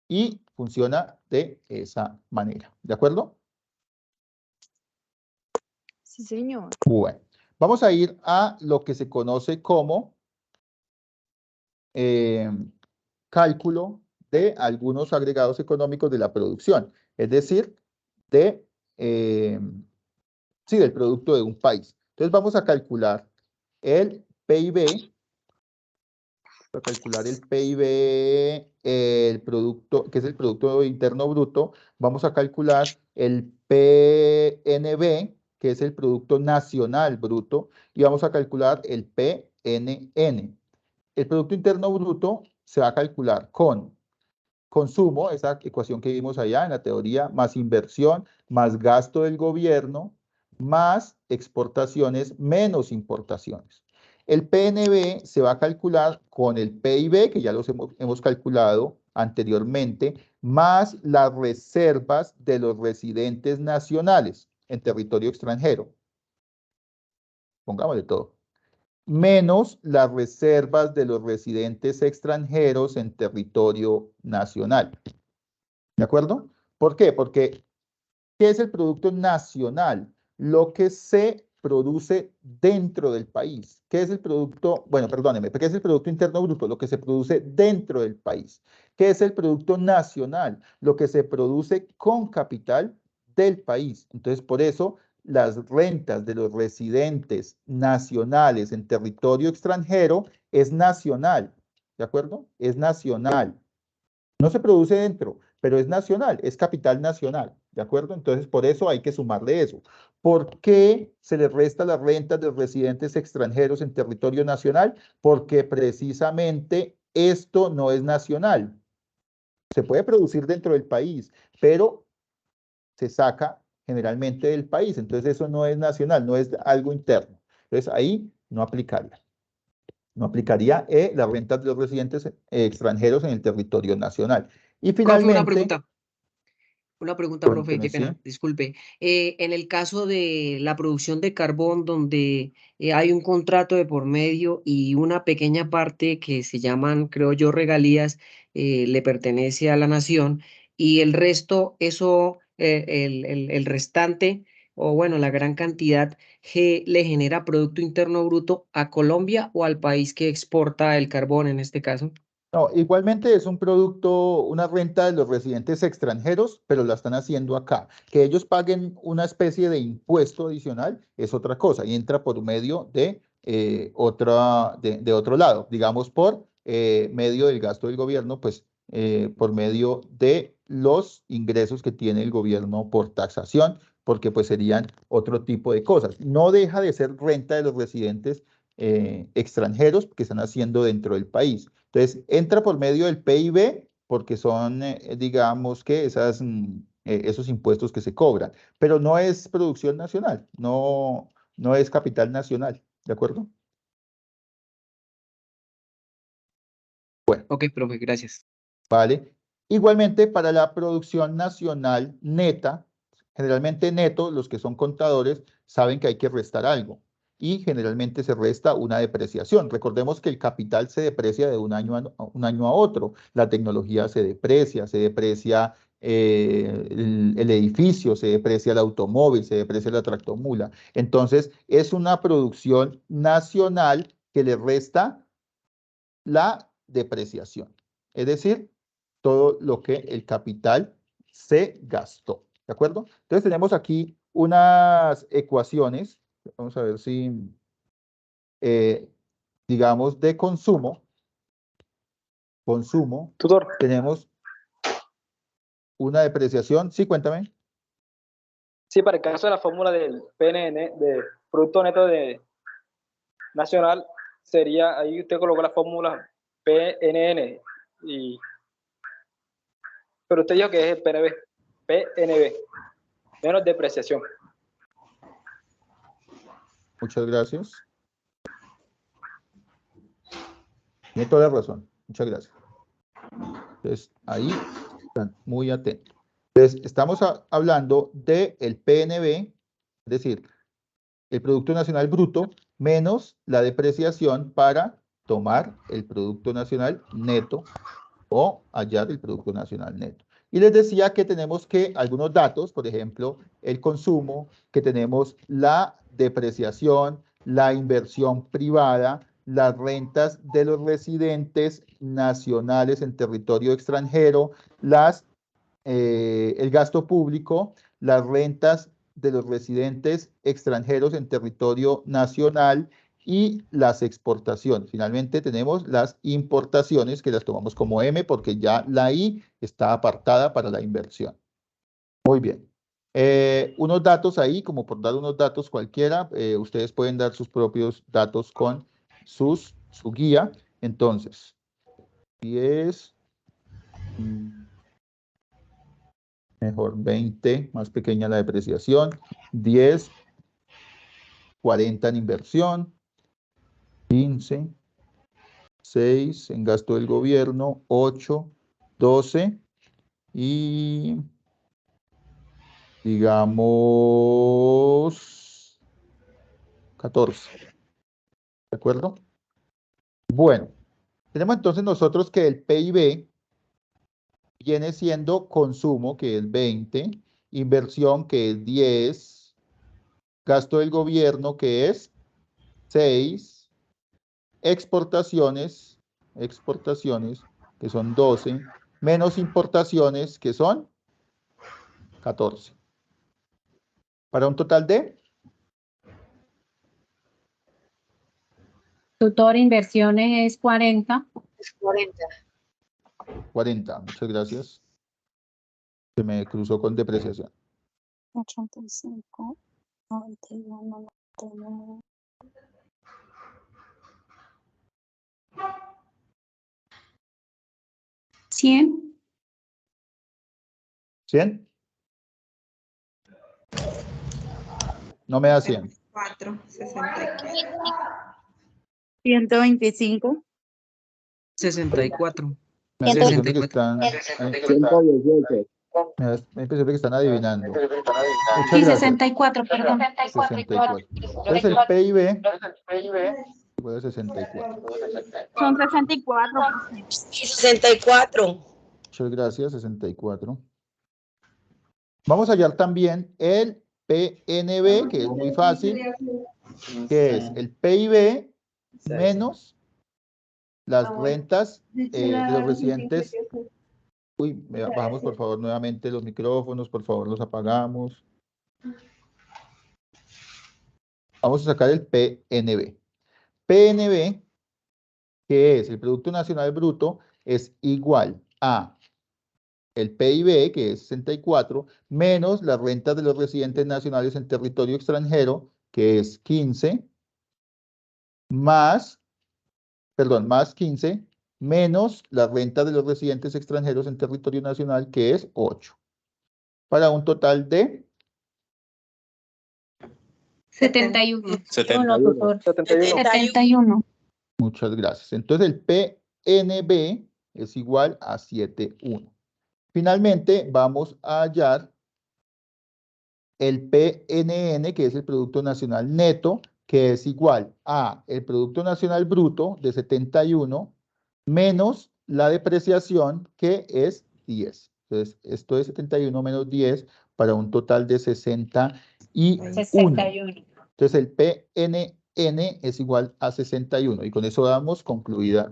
Speaker 1: Y funciona de esa manera. ¿De acuerdo?
Speaker 8: Sí, señor.
Speaker 1: Bueno, vamos a ir a lo que se conoce como cálculo de algunos agregados económicos de la producción, es decir, del producto de un país. Entonces vamos a calcular el PIB, el producto, que es el Producto Interno Bruto. Vamos a calcular el PNB, que es el Producto Nacional Bruto, y vamos a calcular el PNN. El Producto Interno Bruto se va a calcular con consumo, esa ecuación que vimos allá en la teoría, más inversión, más gasto del gobierno, más exportaciones, menos importaciones. El PNB se va a calcular con el PIB, que ya los hemos calculado anteriormente, más las reservas de los residentes nacionales en territorio extranjero. Pongámosle todo. Menos las reservas de los residentes extranjeros en territorio nacional. ¿De acuerdo? ¿Por qué? Porque, ¿qué es el producto nacional? Lo que se produce dentro del país. ¿Qué es el producto? Bueno, perdóneme, ¿qué es el Producto Interno Bruto? Lo que se produce dentro del país. ¿Qué es el producto nacional? Lo que se produce con capital del país. Entonces, por eso, las rentas de los residentes nacionales en territorio extranjero es nacional, ¿de acuerdo? Es nacional. No se produce dentro, pero es nacional, es capital nacional, ¿de acuerdo? Entonces, por eso hay que sumarle eso. ¿Por qué se le resta las rentas de residentes extranjeros en territorio nacional? Porque precisamente esto no es nacional. Se puede producir dentro del país, pero se saca generalmente del país. Entonces, eso no es nacional, no es algo interno. Entonces, ahí no aplicaría. No aplicaría las rentas de los residentes extranjeros en el territorio nacional. Y
Speaker 17: Profe,
Speaker 1: finalmente...
Speaker 17: Una pregunta, profe, qué pena,
Speaker 1: sí.
Speaker 17: disculpe. En el caso de la producción de carbón, donde hay un contrato de por medio y una pequeña parte que se llaman, creo yo, regalías, le pertenece a la nación, y el resto, eso, el restante, o bueno, la gran cantidad, le genera Producto Interno Bruto a Colombia o al país que exporta el carbón en este caso.
Speaker 1: No, igualmente es un producto, una renta de los residentes extranjeros, pero la están haciendo acá. Que ellos paguen una especie de impuesto adicional es otra cosa y entra por medio de, de otro lado, digamos por medio del gasto del gobierno, pues por medio de los ingresos que tiene el gobierno por taxación, porque pues serían otro tipo de cosas. No deja de ser renta de los residentes extranjeros que están haciendo dentro del país. Entonces, entra por medio del PIB porque son, digamos que esos impuestos que se cobran, pero no es producción nacional, no es capital nacional, ¿de acuerdo? Bueno.
Speaker 17: Ok, profe, gracias.
Speaker 1: Vale. Igualmente, para la producción nacional neta, generalmente neto, los que son contadores saben que hay que restar algo. Y generalmente se resta una depreciación. Recordemos que el capital se deprecia de un año a otro. La tecnología se deprecia el edificio, se deprecia el automóvil, se deprecia la tractomula. Entonces, es una producción nacional que le resta la depreciación. Es decir, todo lo que el capital se gastó. ¿De acuerdo? Entonces, tenemos aquí unas ecuaciones. Vamos a ver si, digamos, de consumo.
Speaker 13: Tutor.
Speaker 1: Tenemos una depreciación. Sí, cuéntame.
Speaker 13: Sí, para el caso de la fórmula del PNN, de Producto Neto Nacional, sería, ahí usted colocó la fórmula PNN, pero usted dijo que es el PNB, menos depreciación.
Speaker 1: Muchas gracias. Tiene toda la razón. Muchas gracias. Entonces, ahí están muy atentos. Entonces, estamos hablando del PNB, es decir, el Producto Nacional Bruto, menos la depreciación para tomar el Producto Nacional Neto o hallar el Producto Nacional Neto. Y les decía que tenemos algunos datos, por ejemplo, el consumo, que tenemos la depreciación, la inversión privada, las rentas de los residentes nacionales en territorio extranjero, el gasto público, las rentas de los residentes extranjeros en territorio nacional y las exportaciones. Finalmente tenemos las importaciones que las tomamos como M porque ya la I está apartada para la inversión. Muy bien. Unos datos ahí, como por dar unos datos cualquiera, ustedes pueden dar sus propios datos con su guía. Entonces, 10, mejor 20, más pequeña la depreciación, 10, 40 en inversión, 15, 6 en gasto del gobierno, 8, 12 y digamos 14. ¿De acuerdo? Bueno, tenemos entonces nosotros que el PIB viene siendo consumo, que es 20, inversión, que es 10, gasto del gobierno, que es 6, exportaciones, que son 12, menos importaciones, que son 14. Para un total de...
Speaker 7: Tutor, inversiones es 40.
Speaker 9: Es 40.
Speaker 1: 40, muchas gracias. Se me cruzó con depreciación.
Speaker 8: 85, 91, 99. 100.
Speaker 1: 100. No me da 100.
Speaker 5: 4, 64.
Speaker 7: 125.
Speaker 17: 64.
Speaker 1: Me da la impresión de que
Speaker 17: 118.
Speaker 1: me da la impresión de que están adivinando. Muchas
Speaker 7: Y
Speaker 1: gracias.
Speaker 7: 64, perdón.
Speaker 1: 64. Entonces el PIB igual a 64.
Speaker 7: Son 64.
Speaker 18: 64.
Speaker 1: Muchas gracias, 64. Vamos a hallar también el PNB, que es muy fácil, que es el PIB menos las rentas de los residentes. Uy, bajamos por favor nuevamente los micrófonos, por favor los apagamos. Vamos a sacar el PNB. PNB, que es el Producto Nacional Bruto, es igual a el PIB, que es 64, menos las rentas de los residentes nacionales en territorio extranjero, que es 15, más 15, menos las rentas de los residentes extranjeros en territorio nacional, que es 8, para un total de
Speaker 7: 71.
Speaker 8: 71.
Speaker 1: Muchas gracias. Entonces el PNB es igual a 71. Finalmente vamos a hallar el PNN, que es el Producto Nacional Neto, que es igual a el Producto Nacional Bruto de 71 menos la depreciación, que es 10. Entonces, esto es 71 menos 10 para un total de 61. Entonces, el PNN es igual a 61. Y con eso damos concluidos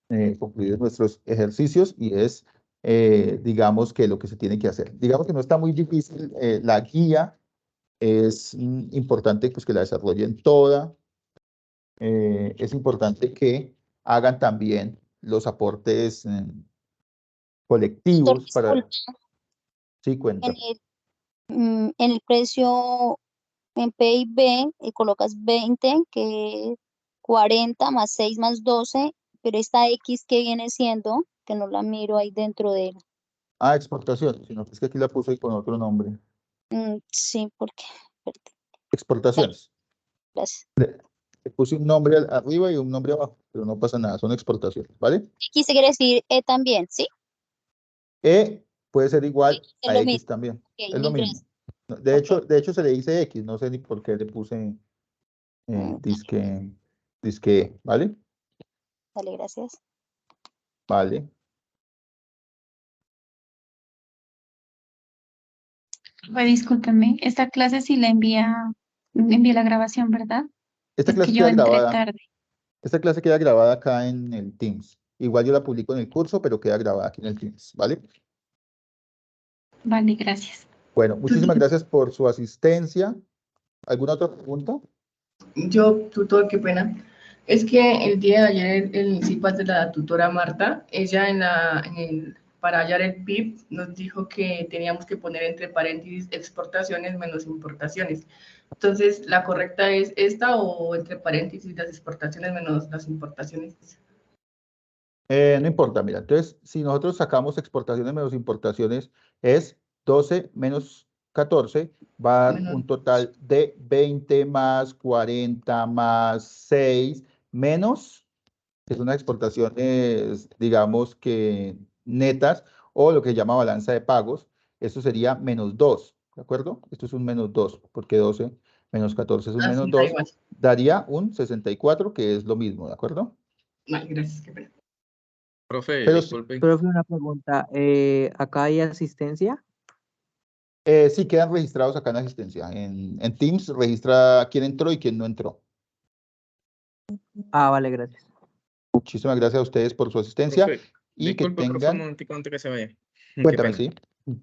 Speaker 1: nuestros ejercicios y es, digamos, que lo que se tiene que hacer. Digamos que no está muy difícil. La guía es importante pues, que la desarrollen toda. Es importante que hagan también los aportes colectivos para... Sí, cuenta.
Speaker 8: En el precio, en PIB, colocas 20, que 40 más 6 más 12, pero esta X que viene siendo, que no la miro ahí dentro de él.
Speaker 1: Ah, exportación, sino que es que aquí la puse con otro nombre.
Speaker 8: Sí, porque...
Speaker 1: Exportaciones.
Speaker 8: Gracias.
Speaker 1: Le puse un nombre arriba y un nombre abajo, pero no pasa nada, son exportaciones, ¿vale?
Speaker 8: X quiere decir E también, ¿sí?
Speaker 1: E puede ser igual
Speaker 8: Es
Speaker 1: a
Speaker 8: lo
Speaker 1: X
Speaker 8: mismo.
Speaker 1: también.
Speaker 8: Okay,
Speaker 1: Es lo mismo. De hecho, se le dice X, no sé ni por qué le puse disque E, ¿vale?
Speaker 8: Dale, gracias.
Speaker 1: Vale.
Speaker 7: Pues discúlpeme, esta clase sí la envía la grabación, ¿verdad?
Speaker 1: Esta
Speaker 7: Es
Speaker 1: clase
Speaker 7: que yo
Speaker 1: queda
Speaker 7: entré
Speaker 1: grabada.
Speaker 7: tarde.
Speaker 1: Esta clase queda grabada acá en el Teams. Igual yo la publico en el curso, pero queda grabada aquí en el Teams, ¿vale?
Speaker 7: Vale, gracias.
Speaker 1: Bueno, muchísimas gracias por su asistencia. ¿Alguna otra pregunta?
Speaker 15: Yo, tutor, qué pena. Es que el día de ayer el CIPAS de la tutora Marta, ella para hallar el PIB nos dijo que teníamos que poner entre paréntesis exportaciones menos importaciones. Entonces, ¿la correcta es esta o entre paréntesis las exportaciones menos las importaciones?
Speaker 1: No importa, mira. Entonces, si nosotros sacamos exportaciones menos importaciones, es 12 menos 14, va a dar un total de 20 más 40 más 6 menos, que son las exportaciones, digamos que netas, o lo que se llama balanza de pagos. Esto sería menos 2, ¿de acuerdo? Esto es un menos 2, porque 12 menos 14 es un menos 2, daría un 64, que es lo mismo, ¿de acuerdo?
Speaker 15: Vale, gracias, qué pena.
Speaker 16: Profe,
Speaker 1: Pero
Speaker 16: disculpe.
Speaker 10: Profe, una pregunta. ¿Acá hay asistencia?
Speaker 1: Sí, quedan registrados acá en asistencia. En Teams registra quién entró y quién no entró.
Speaker 10: Ah, vale, gracias.
Speaker 1: Muchísimas gracias a ustedes por su asistencia.
Speaker 16: Profe,
Speaker 1: y
Speaker 16: disculpe,
Speaker 1: que
Speaker 16: profe,
Speaker 1: tengan...
Speaker 16: un momentico antes que se vaya.
Speaker 1: Cuéntame, sí.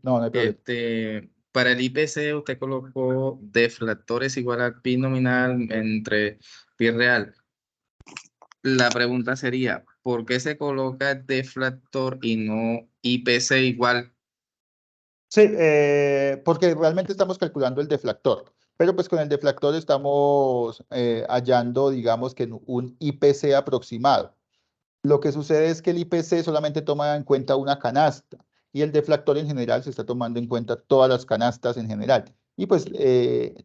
Speaker 1: No, no hay problema.
Speaker 16: Para el IPC usted colocó deflactores igual al PIB nominal entre PIB real. La pregunta sería, ¿por qué se coloca deflactor y no IPC igual?
Speaker 1: Sí, porque realmente estamos calculando el deflactor, pero pues con el deflactor estamos hallando, digamos que un IPC aproximado. Lo que sucede es que el IPC solamente toma en cuenta una canasta y el deflactor en general se está tomando en cuenta todas las canastas en general. Y pues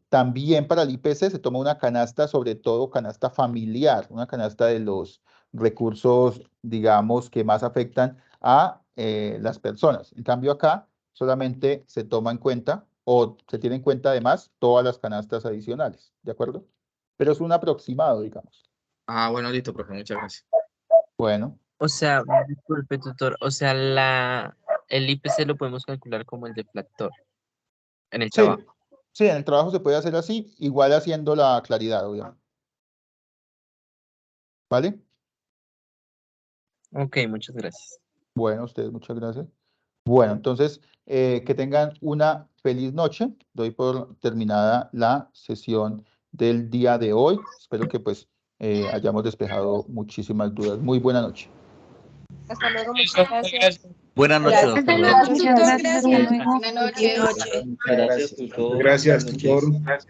Speaker 1: también para el IPC se toma una canasta, sobre todo canasta familiar, una canasta de los recursos, digamos, que más afectan a las personas. En cambio acá solamente se toma en cuenta o se tiene en cuenta además todas las canastas adicionales, ¿de acuerdo? Pero es un aproximado, digamos.
Speaker 16: Ah, bueno, listo, profe, muchas gracias.
Speaker 1: Bueno.
Speaker 19: O sea, disculpe, tutor, o sea, el IPC lo podemos calcular como el deflactor en el
Speaker 1: Sí,
Speaker 19: trabajo.
Speaker 1: sí, en el trabajo se puede hacer así, igual haciendo la claridad, obviamente. ¿Vale?
Speaker 19: Ok, muchas gracias.
Speaker 1: Bueno, ustedes, muchas gracias. Bueno, entonces, que tengan una feliz noche. Doy por terminada la sesión del día de hoy. Espero que pues hayamos despejado muchísimas dudas. Muy buena noche.
Speaker 14: Hasta luego, muchas gracias.
Speaker 2: Buenas noches,
Speaker 14: Gracias.
Speaker 2: doctor.
Speaker 7: Muchas gracias, hasta luego.
Speaker 18: Buenas noches.
Speaker 3: Muchas gracias, tutor.
Speaker 6: Gracias,
Speaker 3: Buenas
Speaker 6: tutor.
Speaker 3: noches.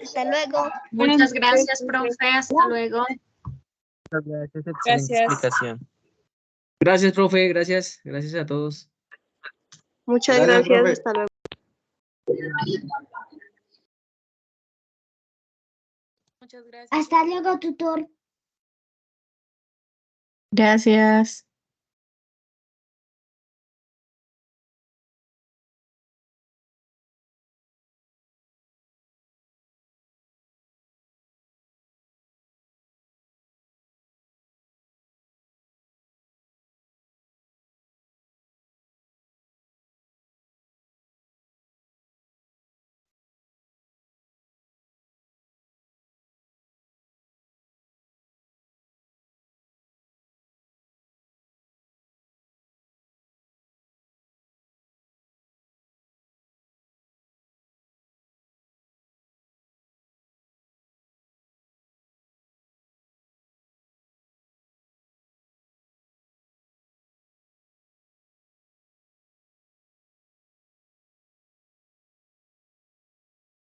Speaker 18: Hasta luego.
Speaker 11: Muchas gracias, profe. Hasta luego.
Speaker 19: Muchas gracias, excelente
Speaker 14: Gracias.
Speaker 19: explicación.
Speaker 17: Gracias, profe, gracias a todos.
Speaker 18: Muchas
Speaker 6: Gracias,
Speaker 18: gracias.
Speaker 6: profe.
Speaker 18: Hasta luego.
Speaker 14: Muchas gracias.
Speaker 18: Hasta luego, tutor.
Speaker 7: Gracias.